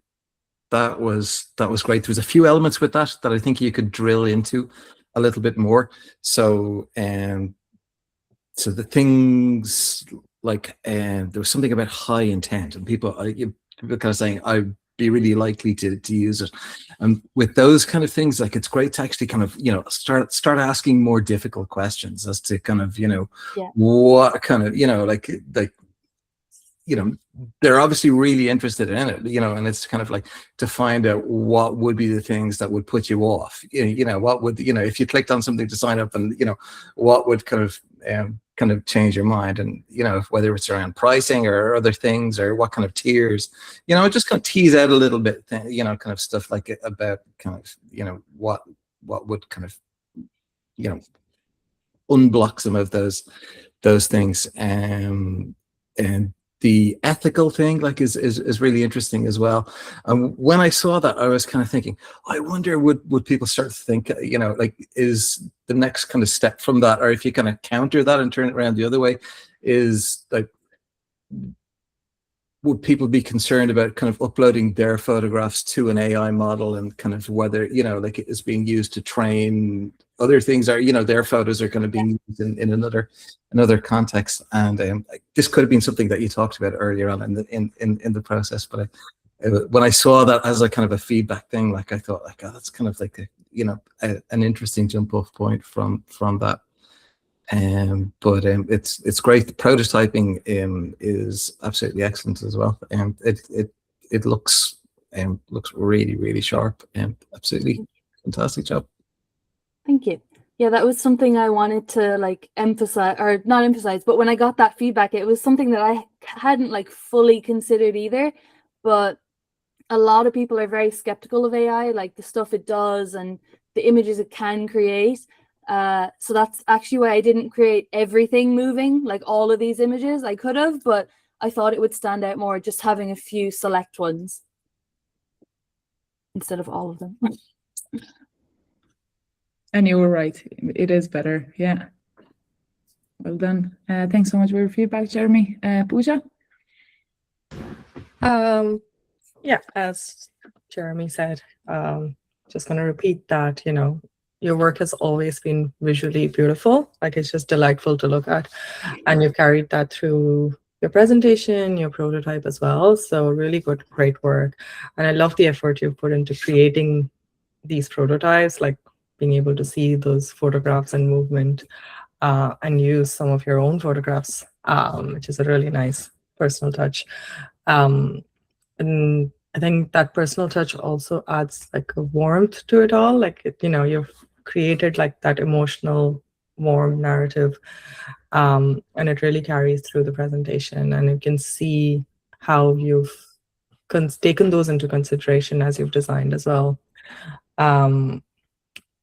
that was great. There was a few elements with that I think you could drill into a little bit more. So so the things like there was something about high intent, and people kind of saying I'd be really likely to use it. And with those kind of things, like, it's great to actually kind of, you know, start asking more difficult questions as to kind of, you know, what kind of, you know, like you know, they're obviously really interested in it, you know, and it's kind of like to find out what would be the things that would put you off. You know, what would, you know, if you clicked on something to sign up, and, you know, what would kind of change your mind, and, you know, whether it's around pricing or other things, or what kind of tiers, you know, just kind of tease out a little bit, you know, kind of stuff like about kind of, you know, what would kind of, you know, unblock some of those things. And the ethical thing, like, is really interesting as well. And when I saw that, I was kind of thinking, I wonder, would people start to think, you know, like, is the next kind of step from that, or if you kind of counter that and turn it around the other way, is like, would people be concerned about kind of uploading their photographs to an AI model, and kind of whether, you know, like, it is being used to train other things, are, you know, their photos are going to be used in another context. And this could have been something that you talked about earlier on in the process, but when I saw that as a kind of a feedback thing, like, I thought, like, oh, that's kind of like you know, an interesting jump off point from that. But it's great. The prototyping is absolutely excellent as well. And it looks really sharp, and absolutely fantastic job. Thank you. Yeah, that was something I wanted to like emphasize, or not emphasize, but when I got that feedback, it was something that I hadn't like fully considered either. But a lot of people are very skeptical of AI, like the stuff it does and the images it can create. So that's actually why I didn't create everything moving, like all of these images. I could have, but I thought it would stand out more just having a few select ones instead of all of them. And you were right. It is better. Yeah. Well done. Thanks so much for your feedback, Jeremy. Pooja? Yeah, as Jeremy said, just going to repeat that, you know, your work has always been visually beautiful. Like, it's just delightful to look at. And you've carried that through your presentation, your prototype as well. So really great work. And I love the effort you've put into creating these prototypes, like being able to see those photographs and movement, and use some of your own photographs, which is a really nice personal touch. And I think that personal touch also adds like a warmth to it all. Like, you know, you've created like that emotional, warm narrative, and it really carries through the presentation. And you can see how you've taken those into consideration as you've designed as well.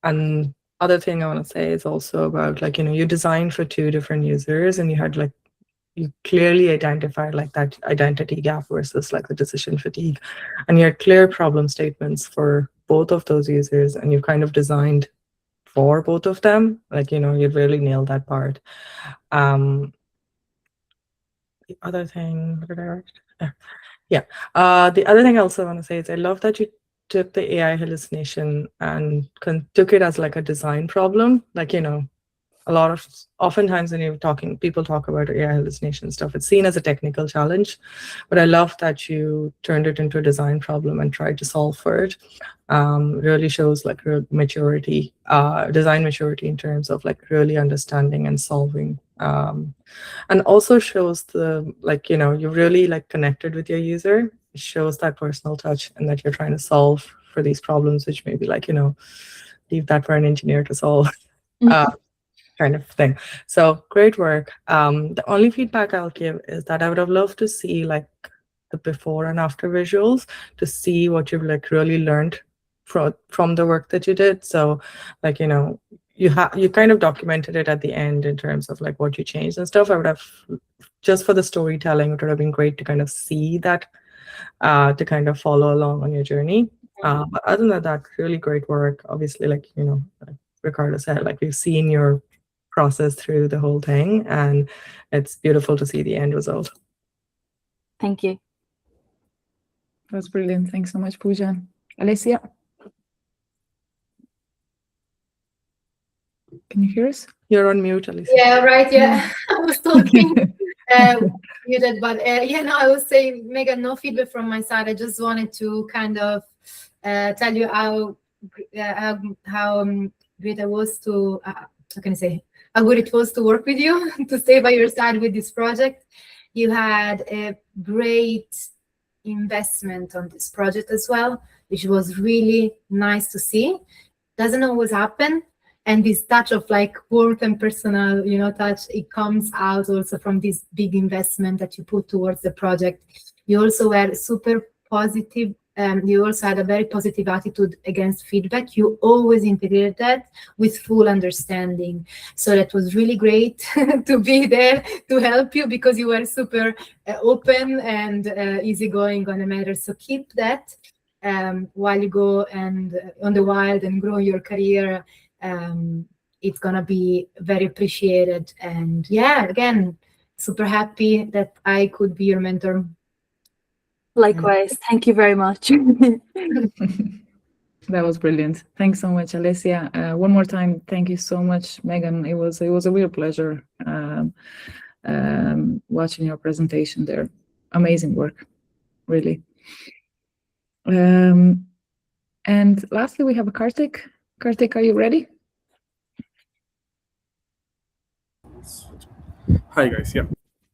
And other thing I want to say is also about, like, you know, you designed for 2 different users, and you had like, you clearly identified like that identity gap versus like the decision fatigue, and you had clear problem statements for both of those users, and you kind of designed for both of them. Like, you know, you really nailed that part. The other thing, the other thing I also want to say is I love that you took the AI hallucination and took it as like a design problem. Like, you know, oftentimes when you're talking, people talk about AI hallucination stuff, it's seen as a technical challenge, but I love that you turned it into a design problem and tried to solve for it. Really shows like real maturity, design maturity in terms of like really understanding and solving. And also shows the, like, you know, you really like connected with your user. It shows that personal touch, and that you're trying to solve for these problems, which maybe like, you know, leave that for an engineer to solve. Kind of thing. So great work. The only feedback I'll give is that I would have loved to see like the before and after visuals, to see what you've like really learned from the work that you did. So like, you know, you kind of documented it at the end in terms of like what you changed and stuff. I would have, just for the storytelling, it would have been great to kind of see that, to kind of follow along on your journey. But other than that, really great work. Obviously, like, you know, like Ricardo said, like we've seen your process through the whole thing, and it's beautiful to see the end result. Thank you. That was brilliant. Thanks so much, Pooja. Alicia? Can you hear us? You're on mute, Alicia. Yeah, right. Yeah, I was talking muted, but yeah, no, I was saying, Megan, no feedback from my side. I just wanted to kind of tell you how great it was to, how can I say, how good it was to work with you, to stay by your side with this project. You had a great investment on this project as well, which was really nice to see. Doesn't always happen. And this touch of like worth and personal, you know, touch, it comes out also from this big investment that you put towards the project. You also were super positive. You also had a very positive attitude against feedback. You always integrated that with full understanding. So that was really great to be there to help you, because you were super open and easygoing on the matter. So keep that while you go and on the wild and grow your career. It's gonna be very appreciated. And yeah, again, super happy that I could be your mentor. Likewise. Thank you very much. That was brilliant. Thanks so much, Alicia. One more time, thank you so much, Megan. It was a real pleasure watching your presentation there. Amazing work, really. And lastly, we have a Kartik. Kartik, are you ready? Hi guys, yeah.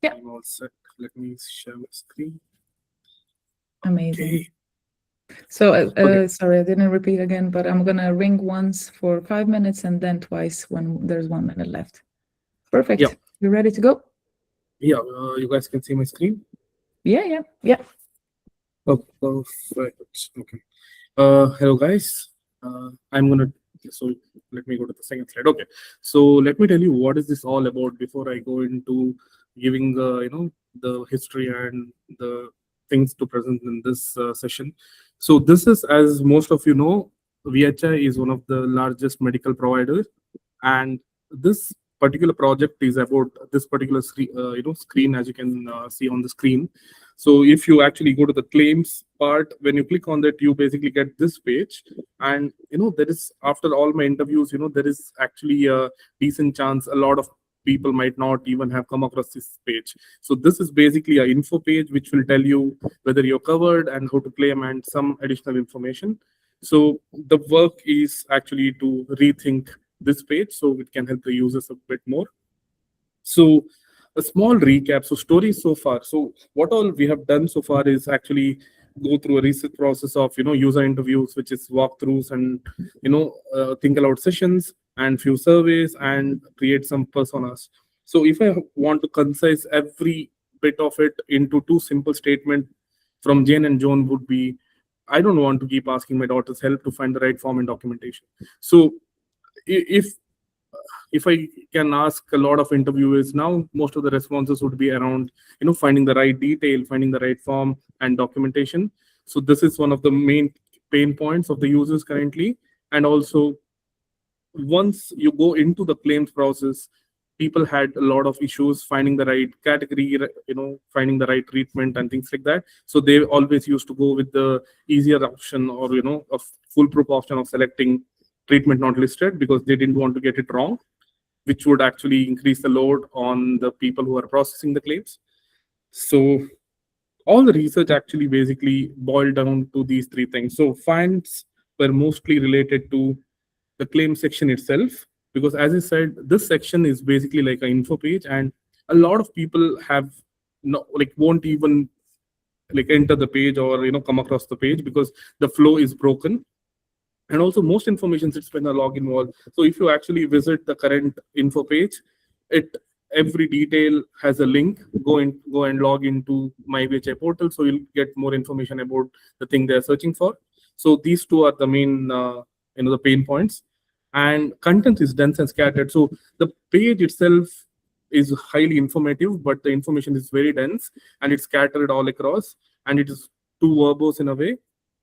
Yeah. I'm all set. Let me share my screen. Amazing. Okay. So, Okay. sorry, I didn't repeat again, but I'm gonna ring once for 5 minutes and then twice when there's 1 minute left. Perfect. Yeah. You ready to go? Yeah, you guys can see my screen? Yeah. Oh, perfect. Okay. Hello guys. So let me go to the second slide. Okay. So let me tell you what is this all about before I go into giving the history and the things to present in this session. So this is, as most of you know, VHI is one of the largest medical providers, and this particular project is about this particular screen, as you can see on the screen. So if you actually go to the claims part, when you click on that, you basically get this page. And there is, after all my interviews, there is actually a decent chance a lot of people might not even have come across this page. So this is basically an info page which will tell you whether you're covered and how to claim and some additional information. So the work is actually to rethink this page so it can help the users a bit more. So a small recap. So stories so far. So what all we have done so far is actually go through a research process of user interviews, which is walkthroughs and think aloud sessions and few surveys and create some personas. So if I want to concise every bit of it into two simple statements from Jane and Joan would be, I don't want to keep asking my daughter's help to find the right form and documentation. So if I can ask a lot of interviewers now, most of the responses would be around, finding the right detail, finding the right form and documentation. So this is one of the main pain points of the users currently. And also, once you go into the claims process, people had a lot of issues finding the right category, finding the right treatment and things like that. So they always used to go with the easier option or, a foolproof option of selecting treatment not listed because they didn't want to get it wrong, which would actually increase the load on the people who are processing the claims. So all the research actually basically boiled down to these three things. So finds were mostly related to the claim section itself, because as I said, this section is basically like an info page, and a lot of people have won't even enter the page or come across the page because the flow is broken. And also most information sits when a login wall. So if you actually visit the current info page, every detail has a link. Go and log into my VHI portal, so you'll get more information about the thing they're searching for. So these two are the main the pain points. and content is dense and scattered. So the page itself is highly informative, but the information is very dense and it's scattered all across, and it is too verbose in a way.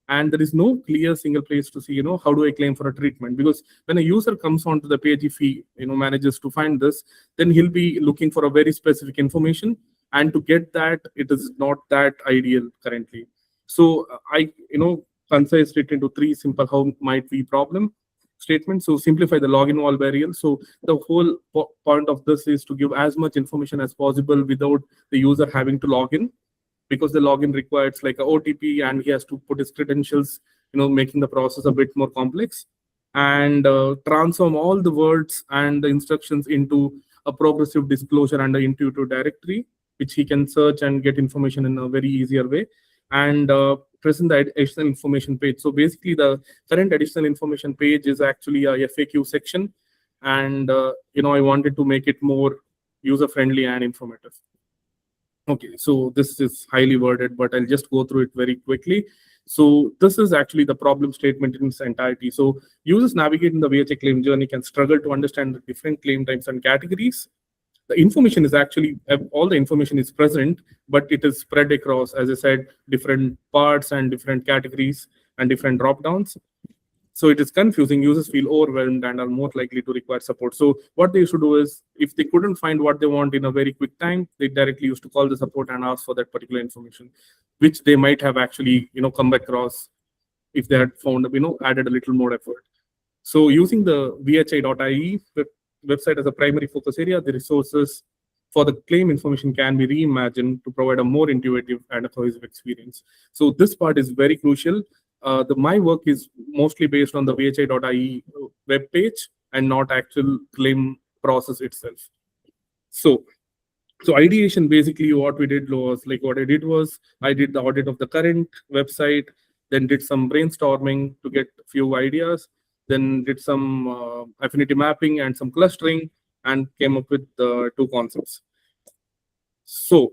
And there is no clear single place to see, how do I claim for a treatment? Because when a user comes onto the page, if he, manages to find this, then he'll be looking for a very specific information. And to get that, it is not that ideal currently. So I, concised it into 3 simple how might be problem statements. So simplify the login wall burial. So the whole point of this is to give as much information as possible without the user having to log in, because the login requires like a OTP and he has to put his credentials, making the process a bit more complex. And transform all the words and the instructions into a progressive disclosure and an intuitive directory, which he can search and get information in a very easier way. And present the additional information page. So basically the current additional information page is actually a FAQ section. And, I wanted to make it more user-friendly and informative. Okay, so this is highly worded, but I'll just go through it very quickly. So this is actually the problem statement in its entirety. So users navigating the VHA claim journey can struggle to understand the different claim types and categories. The information is actually, all the information is present, but it is spread across, as I said, different parts and different categories and different drop-downs. So it is confusing. Users feel overwhelmed and are more likely to require support. So what they should do is, if they couldn't find what they want in a very quick time, they directly used to call the support and ask for that particular information, which they might have actually, come across if they had found, added a little more effort. So using the vhi.ie website as a primary focus area, the resources for the claim information can be reimagined to provide a more intuitive and a cohesive experience. So this part is very crucial. My work is mostly based on the vhi.ie web page and not actual claim process itself. So ideation, basically what we did was, I did the audit of the current website, then did some brainstorming to get a few ideas, then did some affinity mapping and some clustering, and came up with 2 concepts. So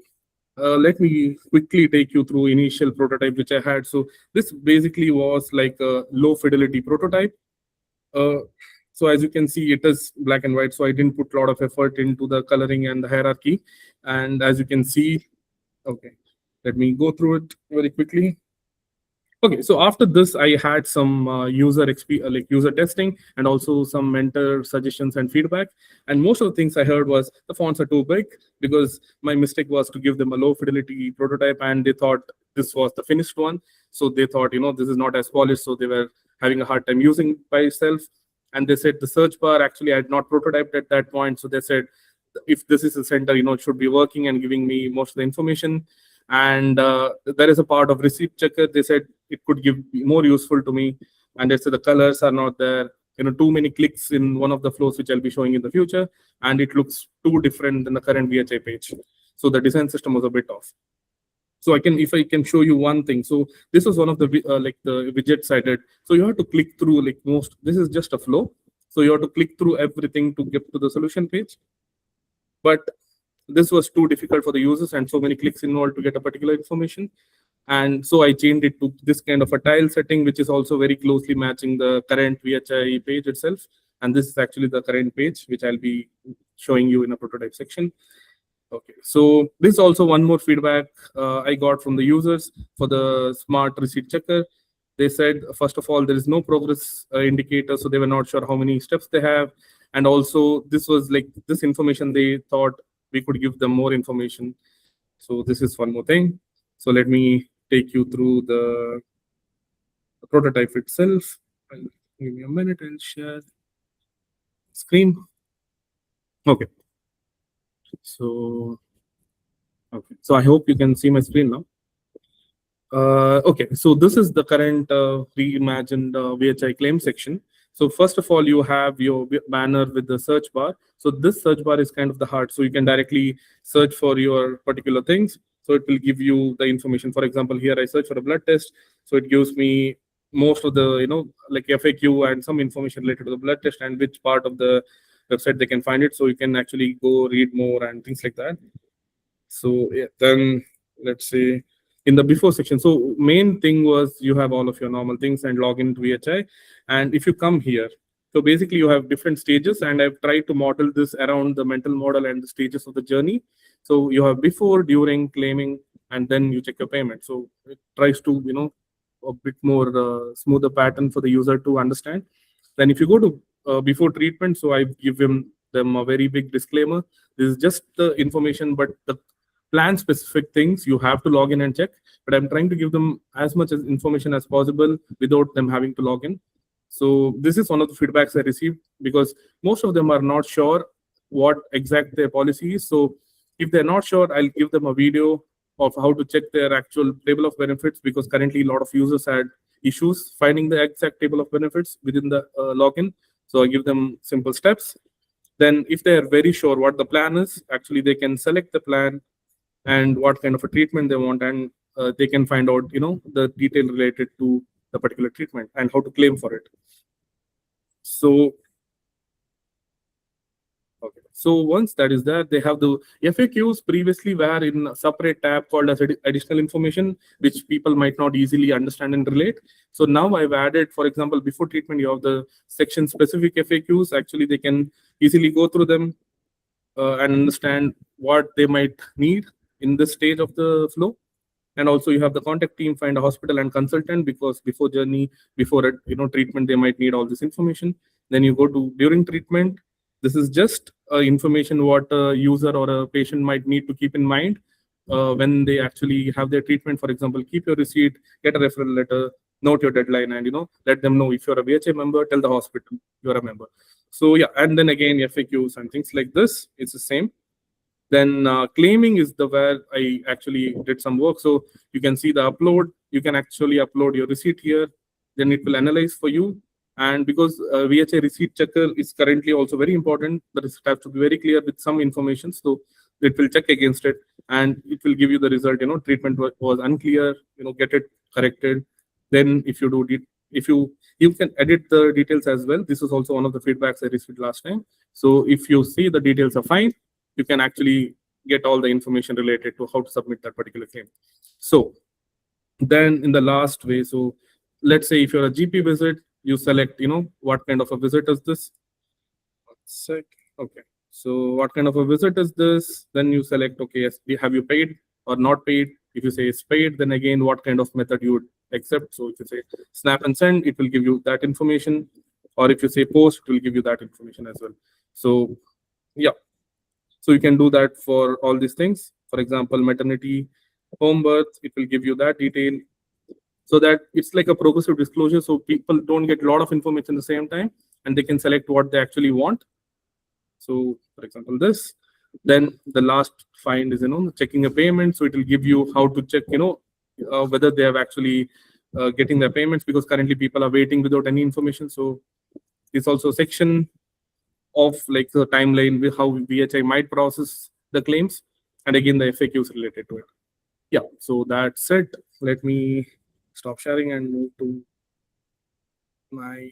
let me quickly take you through initial prototype which I had. So this basically was like a low fidelity prototype. So as you can see, it is black and white. So I didn't put a lot of effort into the coloring and the hierarchy. And as you can see, okay, let me go through it very quickly. Okay, so after this, I had some user testing and also some mentor suggestions and feedback. And most of the things I heard was the fonts are too big, because my mistake was to give them a low fidelity prototype and they thought this was the finished one. So they thought, this is not as polished. So they were having a hard time using it by itself. And they said the search bar, actually, I had not prototyped at that point. So they said, if this is the center, it should be working and giving me most of the information. And there is a part of receipt checker. They said it could be more useful to me. And they said the colors are not there. Too many clicks in one of the flows, which I'll be showing in the future. And it looks too different than the current VHI page. So the design system was a bit off. So if I can show you one thing. So this was one of the the widgets I did. So you have to click through this is just a flow. So you have to click through everything to get to the solution page. But this was too difficult for the users and so many clicks involved to get a particular information. And so I changed it to this kind of a tile setting, which is also very closely matching the current VHI page itself. And this is actually the current page, which I'll be showing you in a prototype section. Okay, so this is also one more feedback I got from the users for the smart receipt checker. They said, first of all, there is no progress indicator, so they were not sure how many steps they have. And also, this was this information, they thought we could give them more information. So this is one more thing. So let me take you through the prototype itself. Give me a minute and share screen. Okay. So I hope you can see my screen now. Okay, so this is the current reimagined VHI claim section. So first of all, you have your banner with the search bar. So this search bar is kind of the heart. So you can directly search for your particular things. So it will give you the information. For example, here I search for a blood test. So it gives me most of the, FAQ and some information related to the blood test and which part of the website they can find it. So you can actually go read more and things like that. So yeah, then let's say in the before section. So main thing was you have all of your normal things and log into VHI. And if you come here, So basically, you have different stages, and I've tried to model this around the mental model and the stages of the journey. So you have before, during, claiming, and then you check your payment. So it tries to, a bit more smoother pattern for the user to understand. Then if you go to before treatment, so I give them a very big disclaimer. This is just the information, but the plan specific things you have to log in and check. But I'm trying to give them as much as information as possible without them having to log in. So this is one of the feedbacks I received, because most of them are not sure what exact their policy is. So if they're not sure, I'll give them a video of how to check their actual table of benefits, because currently a lot of users had issues finding the exact table of benefits within the login. So I give them simple steps. Then if they are very sure what the plan is, actually they can select the plan and what kind of a treatment they want, and they can find out, the detail related to the particular treatment and how to claim for it. So, okay. So once that is there, they have the FAQs previously were in a separate tab called as additional information, which people might not easily understand and relate. So now I've added, for example, before treatment, you have the section specific FAQs. Actually, they can easily go through them and understand what they might need in this stage of the flow. And also you have the contact team, find a hospital and consultant, because before journey, before treatment, they might need all this information. Then you go to during treatment. This is just information what a user or a patient might need to keep in mind when they actually have their treatment. For example, keep your receipt, get a referral letter, note your deadline, and let them know if you're a VHA member, tell the hospital you're a member. So yeah, and then again FAQs and things like this. It's the same. Then claiming is the where I actually did some work. So you can see the upload. You can actually upload your receipt here. Then it will analyze for you. And because VHA receipt checker is currently also very important, the receipt has to be very clear with some information. So it will check against it, and it will give you the result. Treatment was unclear. Get it corrected. Then if you do you can edit the details as well. This is also one of the feedbacks I received last time. So if you see the details are fine, you can actually get all the information related to how to submit that particular claim. So then in the last way, so let's say if you're a GP visit, you select, what kind of a visit is this? One sec. Okay. So what kind of a visit is this? Then you select, okay, have you paid or not paid? If you say it's paid, then again, what kind of method you would accept? So if you say snap and send, it will give you that information. Or if you say post, it will give you that information as well. So yeah. So you can do that for all these things. For example, maternity, home birth, it will give you that detail. So that it's like a progressive disclosure. So people don't get a lot of information at the same time, and they can select what they actually want. So for example, this. Then the last find is, checking a payment. So it will give you how to check, whether they have actually getting their payments, because currently people are waiting without any information. So it's also a section of like the timeline with how VHI might process the claims, and again the FAQs related to it. Yeah, so that's it. Let me stop sharing and move to my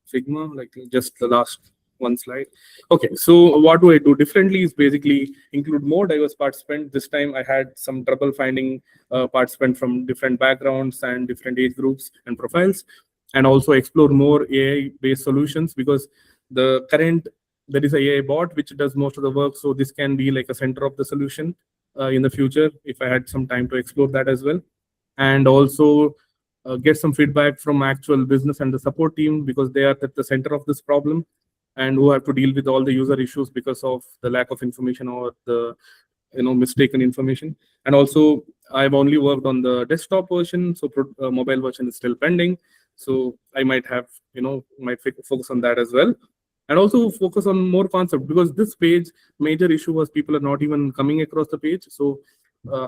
Figma, like just the last one slide. Okay, so what do I do differently is basically include more diverse participants. This time I had some trouble finding participants from different backgrounds and different age groups and profiles, and also explore more AI-based solutions, because the current there is a AI bot which does most of the work. So this can be like a center of the solution in the future, if I had some time to explore that as well. And also get some feedback from actual business and the support team, because they are at the center of this problem and who have to deal with all the user issues because of the lack of information or the mistaken information. And also I've only worked on the desktop version, so mobile version is still pending. So I might have might focus on that as well. And also focus on more concept, because this page major issue was people are not even coming across the page. So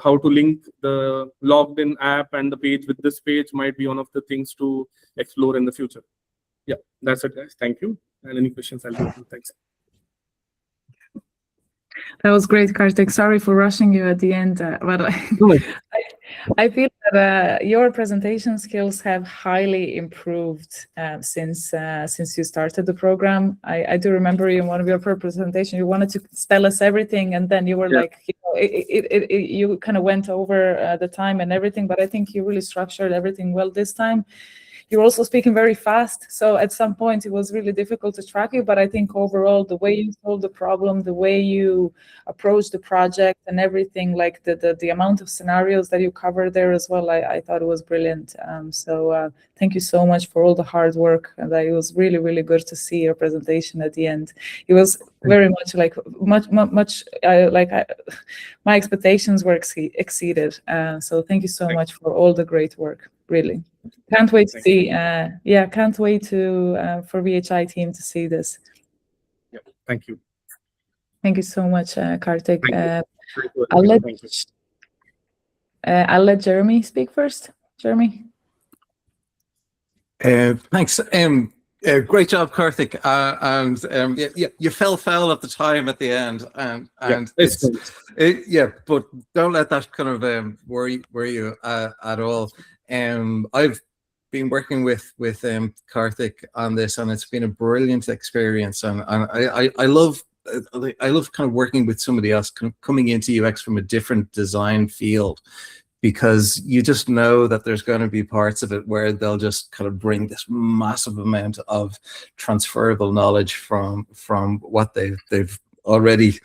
how to link the logged in app and the page with this page might be one of the things to explore in the future. Yeah, that's it, guys. Thank you. And any questions, I'll go through. Thanks. That was great, Kartik. Sorry for rushing you at the end, but I feel that your presentation skills have highly improved since you started the program. I do remember in one of your presentations, you wanted to tell us everything, and then you were like, you kind of went over the time and everything, but I think you really structured everything well this time. you were also speaking very fast. So at some point it was really difficult to track you, but I think overall the way you solved the problem, the way you approached the project and everything, like the amount of scenarios that you covered there as well, I thought it was brilliant. So thank you so much for all the hard work. And it was really, really good to see your presentation at the end. It was very much like my expectations were exceeded. So thank you so much for all the great work. Really, can't wait to see. Can't wait to for VHI team to see this. Yeah, thank you. Thank you so much, Kartik. Thank I'll let Jeremy speak first. Jeremy. Thanks. Great job, Kartik. You fell foul at the time at the end, and but don't let that kind of worry you at all. I've been working with Kartik on this, and it's been a brilliant experience. And I love kind of working with somebody else, coming into UX from a different design field, because you just know that there's going to be parts of it where they'll just kind of bring this massive amount of transferable knowledge from what they've already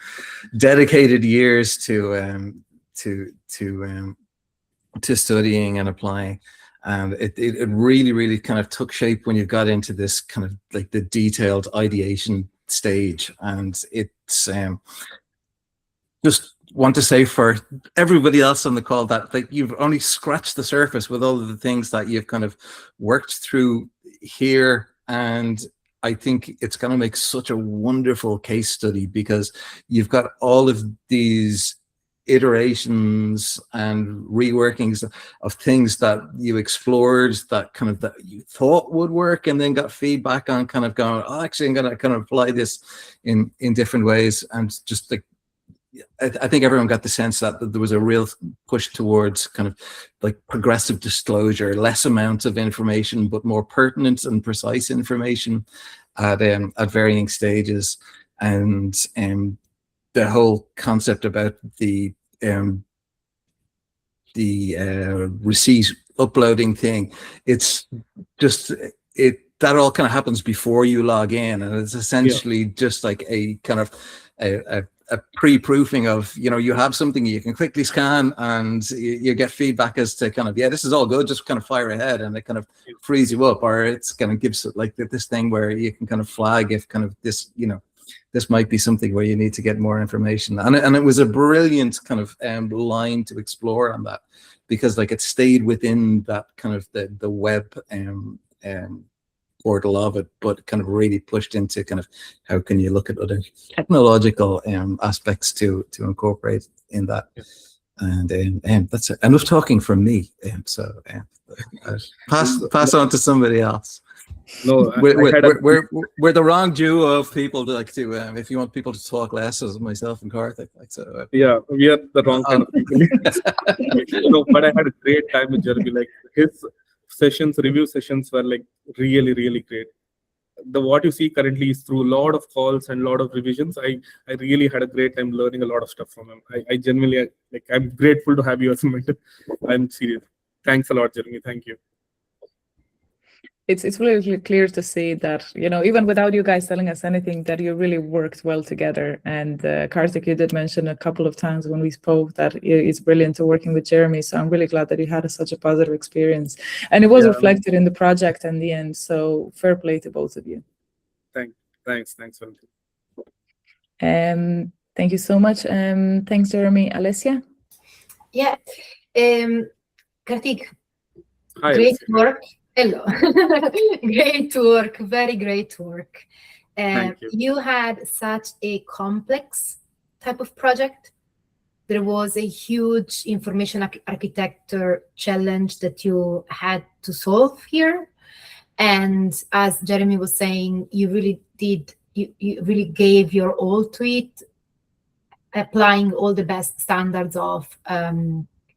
dedicated years to studying and applying. And it really kind of took shape when you got into this kind of like the detailed ideation stage. And it's just want to say for everybody else on the call that you've only scratched the surface with all of the things that you've kind of worked through here. And I think it's going to make such a wonderful case study, because you've got all of these iterations and reworkings of things that you explored that you thought would work, and then got feedback on kind of going, oh, actually I'm going to kind of apply this in different ways. And just like, I think everyone got the sense that there was a real push towards kind of like progressive disclosure, less amounts of information, but more pertinent and precise information at varying stages. And the whole concept about the receipt uploading thing, it's just that all kind of happens before you log in, and it's essentially just like a kind of a pre-proofing of, you have something you can quickly scan, and you get feedback as to kind of, this is all good, just kind of fire ahead, and it kind of frees you up. Or it's kind of gives it like this thing where you can kind of flag if kind of this, this might be something where you need to get more information. And it was a brilliant kind of line to explore on that, because like it stayed within that kind of the web portal of it, but kind of really pushed into kind of how can you look at other technological aspects to incorporate in that. And that's it. Enough talking from me. So pass on to somebody else. No, we're the wrong duo of people to if you want people to talk less, as myself and Karthik. We are the wrong kind of people. But I had a great time with Jeremy. Like his review sessions were like really great. What you see currently is through a lot of calls and a lot of revisions. I really had a great time learning a lot of stuff from him. I genuinely, I'm grateful to have you as a mentor. I'm serious. Thanks a lot, Jeremy. Thank you. It's really clear to see that, even without you guys telling us anything, that you really worked well together. And Karthik, you did mention a couple of times when we spoke that it's brilliant to working with Jeremy. So I'm really glad that you had such a positive experience. And it was reflected in the project in the end. So fair play to both of you. Thanks. Thank you so much. Thanks, Jeremy. Alessia? Yeah. Karthik, Hi, great Alessia. work. Hello. Great work, very great work. Thank you. You had such a complex type of project. There was a huge information architecture challenge that you had to solve here. And as Jeremy was saying, you really gave your all to it, applying all the best standards of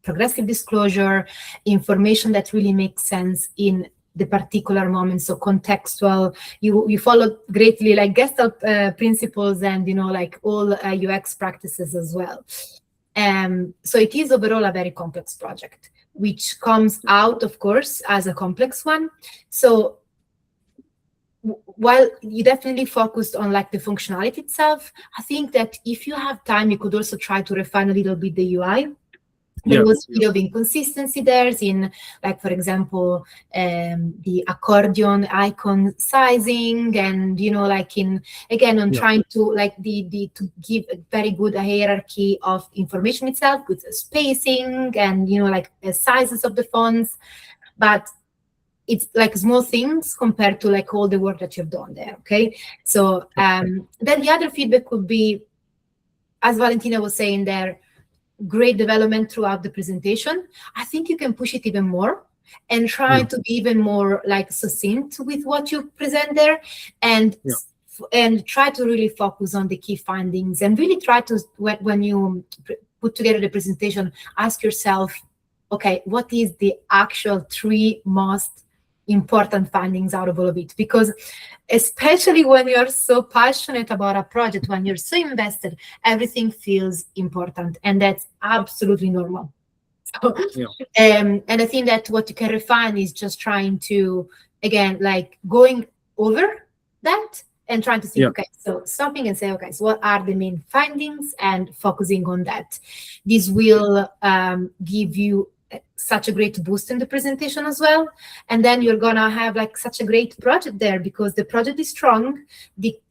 progressive disclosure, information that really makes sense in the particular moment, so contextual. You followed greatly like Gestalt principles and like all UX practices as well. So it is overall a very complex project. which comes out, of course, as a complex one. So while you definitely focused on like the functionality itself, I think that if you have time, you could also try to refine a little bit the UI. There was a bit of inconsistency there in, like, for example, the accordion icon sizing, and like on trying to like to give a very good hierarchy of information itself with spacing and like the sizes of the fonts, but it's like small things compared to like all the work that you've done there. Okay, so then the other feedback could be, as Valentina was saying there, great development throughout the presentation. I think you can push it even more and try to be even more like succinct with what you present there, and try to really focus on the key findings, and really try to, when you put together the presentation, ask yourself, okay, what is the actual 3 most important findings out of all of it? Because especially when you're so passionate about a project, when you're so invested, everything feels important, and that's absolutely normal. So, and I think that what you can refine is just trying to, again, like going over that and trying to think, okay, so stopping and say, okay, so what are the main findings, and focusing on that. This will give you such a great boost in the presentation as well, and then you're gonna have like such a great project there, because the project is strong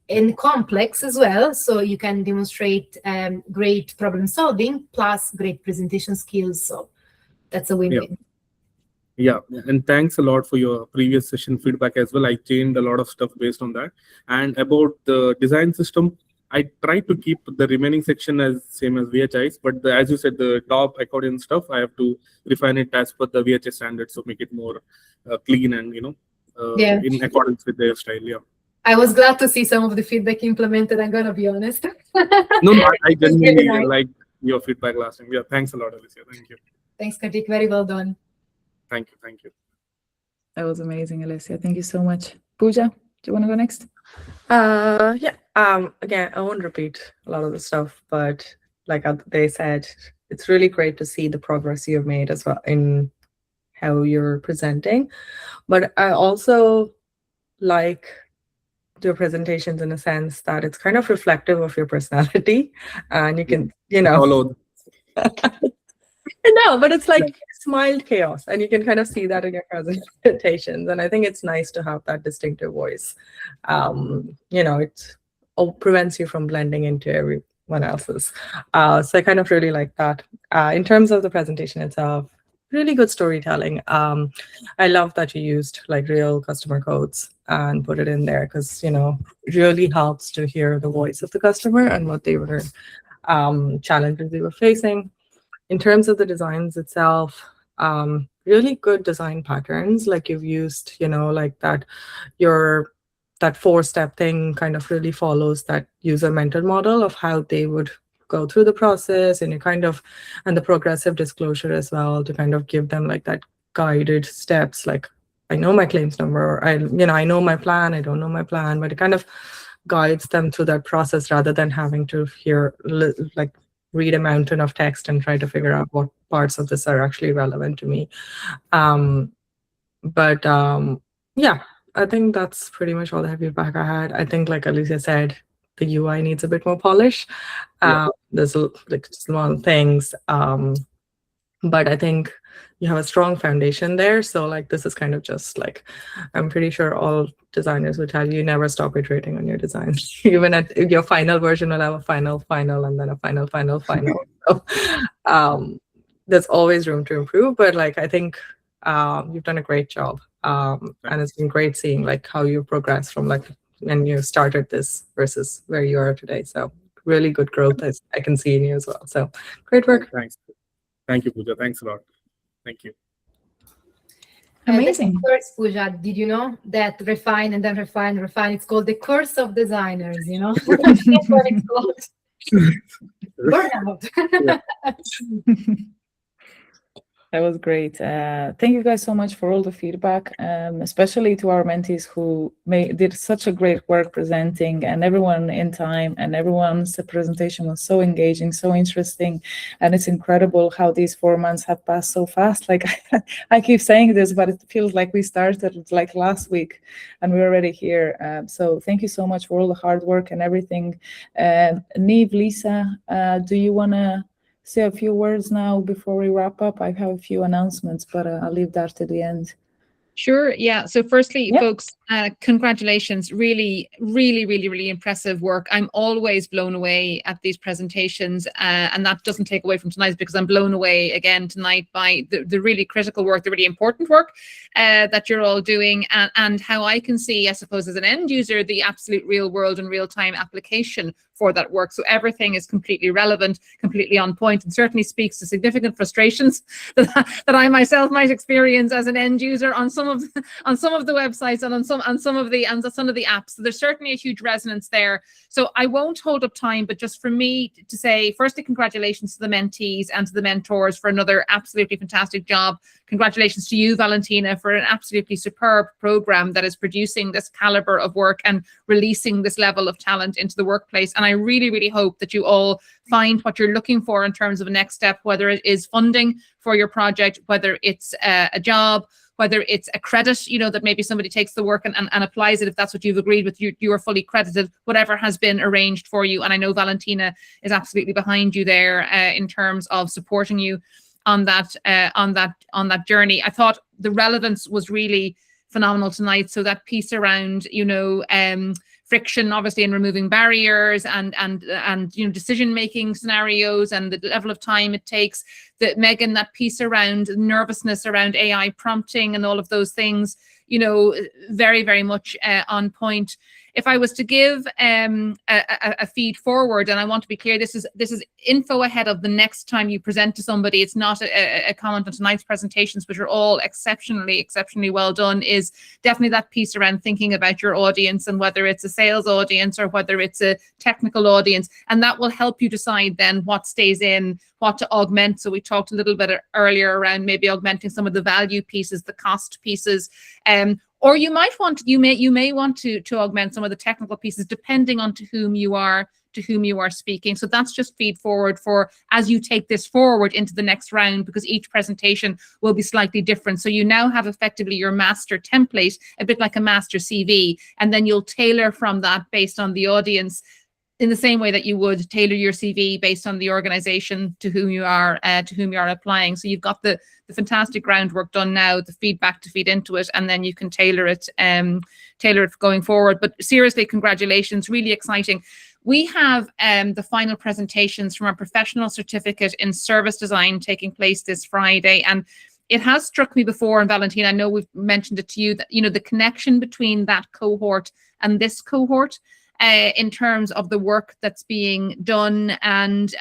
and complex as well, so you can demonstrate great problem solving plus great presentation skills. So that's a win-win. Yeah, and thanks a lot for your previous session feedback as well. I changed a lot of stuff based on that. And about the design system, I try to keep the remaining section as same as VHIs, but as you said, the top accordion stuff, I have to refine it as per the VHS standards, so make it more clean and in accordance with their style. Yeah. I was glad to see some of the feedback implemented, I'm gonna be honest. No, I genuinely like your feedback last time. Yeah, thanks a lot, Alicia. Thank you. Thanks, Kartik. Very well done. Thank you. That was amazing, Alicia. Thank you so much. Pooja, do you want to go next? Again, I won't repeat a lot of the stuff, but like they said, it's really great to see the progress you've made as well in how you're presenting. But I also like your presentations in a sense that it's kind of reflective of your personality, and you can, follow. No, but it's like mild chaos, and you can kind of see that in your presentations, and I think it's nice to have that distinctive voice. It prevents you from blending into everyone else's, so I kind of really like that. In terms of the presentation itself, really good storytelling. I love that you used like real customer codes and put it in there, because it really helps to hear the voice of the customer and what they were challenges they were facing. In terms of the designs itself, really good design patterns, like you've used, like that that 4-step thing kind of really follows that user mental model of how they would go through the process, and and the progressive disclosure as well, to kind of give them like that guided steps, like I know my claims number, I know my plan, I don't know my plan, but it kind of guides them through that process rather than having to read a mountain of text and try to figure out what parts of this are actually relevant to me. Yeah, I think that's pretty much all the feedback I had. I think, like Alicia said, the UI needs a bit more polish. There's like small things, but I think you have a strong foundation there. So like this is kind of just like, I'm pretty sure all designers would tell you never stop iterating on your designs. Even at your final version will have a final, and then a final. So, there's always room to improve, but like I think you've done a great job. And it's been great seeing like how you progress from like when you started this versus where you are today. So really good growth as I can see in you as well. So great work. Thanks. Thank you, Pooja. Thanks a lot. Thank you. Amazing. First, Pooja, did you know that refine and then refine? It's called the curse of designers, That's what it's called. Burnout. That was great. Thank you guys so much for all the feedback, especially to our mentees who did such a great work presenting, and everyone in time, and everyone's presentation was so engaging, so interesting, and it's incredible how these 4 months have passed so fast. Like I keep saying this, but it feels like we started like last week, and we're already here. So thank you so much for all the hard work and everything. Niamh, Lisa, do you want to say a few words now before we wrap up? I have a few announcements, but I'll leave that to the end. Sure. Yeah. So firstly, Yep. folks, congratulations. Really, really, really, really impressive work. I'm always blown away at these presentations, and that doesn't take away from tonight, because I'm blown away again tonight by the really critical work, the really important work that you're all doing, and how I can see, I suppose, as an end user, the absolute real world and real time application for that work. So everything is completely relevant, completely on point, and certainly speaks to significant frustrations that I myself might experience as an end user on some of the websites and on some of the apps. So there's certainly a huge resonance there. So I won't hold up time, but just for me to say, firstly, congratulations to the mentees and to the mentors for another absolutely fantastic job. Congratulations to you, Valentina, for an absolutely superb program that is producing this caliber of work and releasing this level of talent into the workplace. And I really, really hope that you all find what you're looking for in terms of a next step, whether it is funding for your project, whether it's a job, whether it's a credit, that maybe somebody takes the work and applies it. If that's what you've agreed with, you are fully credited, whatever has been arranged for you. And I know Valentina is absolutely behind you there in terms of supporting you on that journey. I thought the relevance was really phenomenal tonight. So that piece around, friction, obviously, and removing barriers and decision-making scenarios and the level of time it takes. That Megan, that piece around nervousness around AI prompting and all of those things, very, very much on point. If I was to give a feed forward, and I want to be clear, this is info ahead of the next time you present to somebody. It's not a comment on tonight's presentations, which are all exceptionally well done, is definitely that piece around thinking about your audience and whether it's a sales audience or whether it's a technical audience. And that will help you decide then what stays in, what to augment. So we talked a little bit earlier around maybe augmenting some of the value pieces, the cost pieces, or you may want to augment some of the technical pieces depending on to whom you are speaking. So that's just feed forward for as you take this forward into the next round, because each presentation will be slightly different. So you now have effectively your master template, a bit like a master CV, and then you'll tailor from that based on the audience, in the same way that you would tailor your CV based on the organization to whom you are applying. So you've got the fantastic groundwork done now, the feedback to feed into it, and then you can tailor it going forward. But seriously, congratulations, really exciting. We have the final presentations from our professional certificate in service design taking place this Friday, and it has struck me before, and Valentina, I know we've mentioned it to you, that the connection between that cohort and this cohort, in terms of the work that's being done, and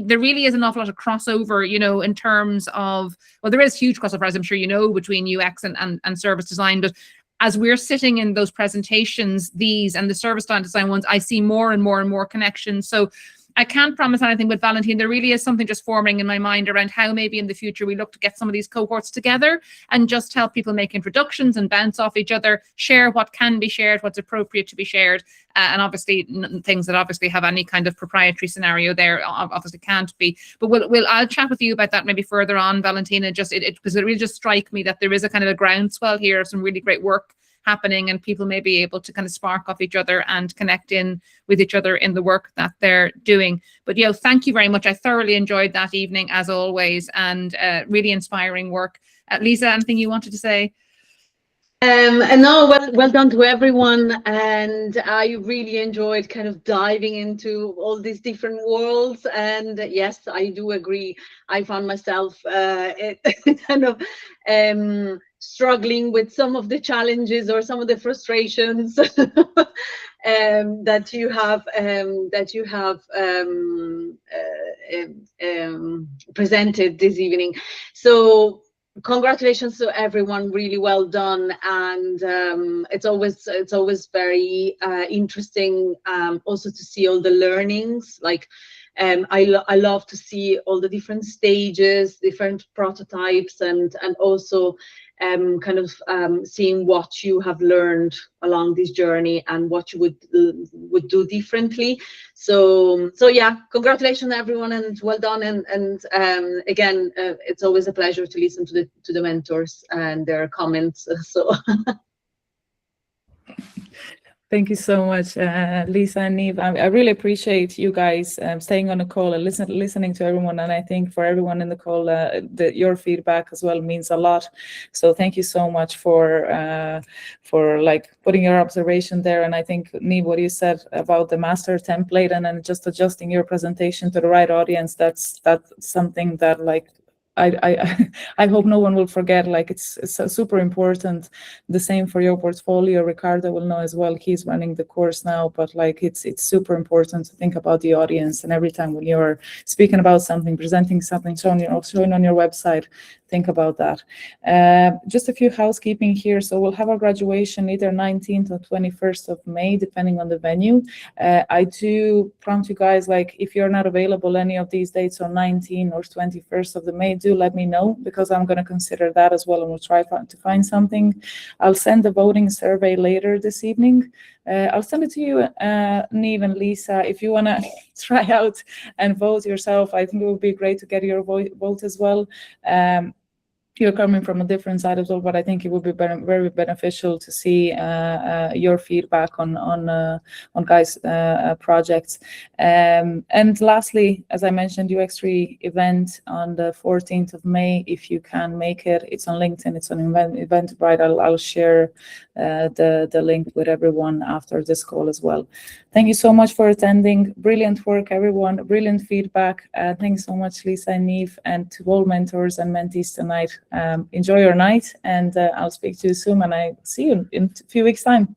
there really is an awful lot of crossover, in terms of, well, there is huge crossover, as I'm sure you know, between UX and service design, but as we're sitting in those presentations, these and the service design ones, I see more and more connections. So I can't promise anything, but Valentina, there really is something just forming in my mind around how maybe in the future we look to get some of these cohorts together and just help people make introductions and bounce off each other, share what can be shared, what's appropriate to be shared, and obviously things that obviously have any kind of proprietary scenario there obviously can't be. But I'll chat with you about that maybe further on, Valentina, because it really just strike me that there is a kind of a groundswell here of some really great work happening, and people may be able to kind of spark off each other and connect in with each other in the work that they're doing. But thank you very much. I thoroughly enjoyed that evening as always, and really inspiring work. Lisa, anything you wanted to say? No, well done to everyone, and I really enjoyed kind of diving into all these different worlds. And yes, I do agree. I found myself kind of struggling with some of the challenges or some of the frustrations that you have presented this evening. So congratulations to everyone, really well done. And it's always very interesting also to see all the learnings, like I love to see all the different stages, different prototypes, and also kind of seeing what you have learned along this journey and what you would do differently. So yeah, congratulations everyone, and well done. And again, it's always a pleasure to listen to the mentors and their comments. So. Thank you so much, Lisa and Niamh. I really appreciate you guys staying on the call and listening to everyone. And I think for everyone in the call, your feedback as well means a lot. So thank you so much for like putting your observation there. And I think, Niamh, what you said about the master template and then just adjusting your presentation to the right audience, that's something that like I hope no one will forget. Like it's super important. The same for your portfolio. Ricardo will know as well. He's running the course now, but like it's super important to think about the audience. And every time when you're speaking about something, presenting something, showing on your website, think about that. Just a few housekeeping here. So we'll have our graduation either 19th or 21st of May, depending on the venue. I do prompt you guys, like if you're not available any of these dates on 19th or 21st of the May, do let me know, because I'm going to consider that as well, and we'll try to find something. I'll send the voting survey later this evening. I'll send it to you, Niamh and Lisa, if you want to try out and vote yourself. I think it would be great to get your vote as well. You're coming from a different side as well, but I think it would be very beneficial to see your feedback on guys' projects. And lastly, as I mentioned, UX3 event on the 14th of May. If you can make it, it's on LinkedIn. It's on Eventbrite. I'll share the link with everyone after this call as well. Thank you so much for attending. Brilliant work, everyone. Brilliant feedback. Thanks so much, Lisa and Niamh, and to all mentors and mentees tonight. Enjoy your night, and I'll speak to you soon, and I see you in a few weeks' time.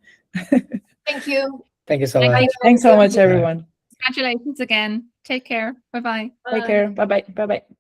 Thank you. Thank you so much. Thanks so much, everyone. Congratulations again. Take care. Bye-bye. Take care. Bye-bye. Bye-bye.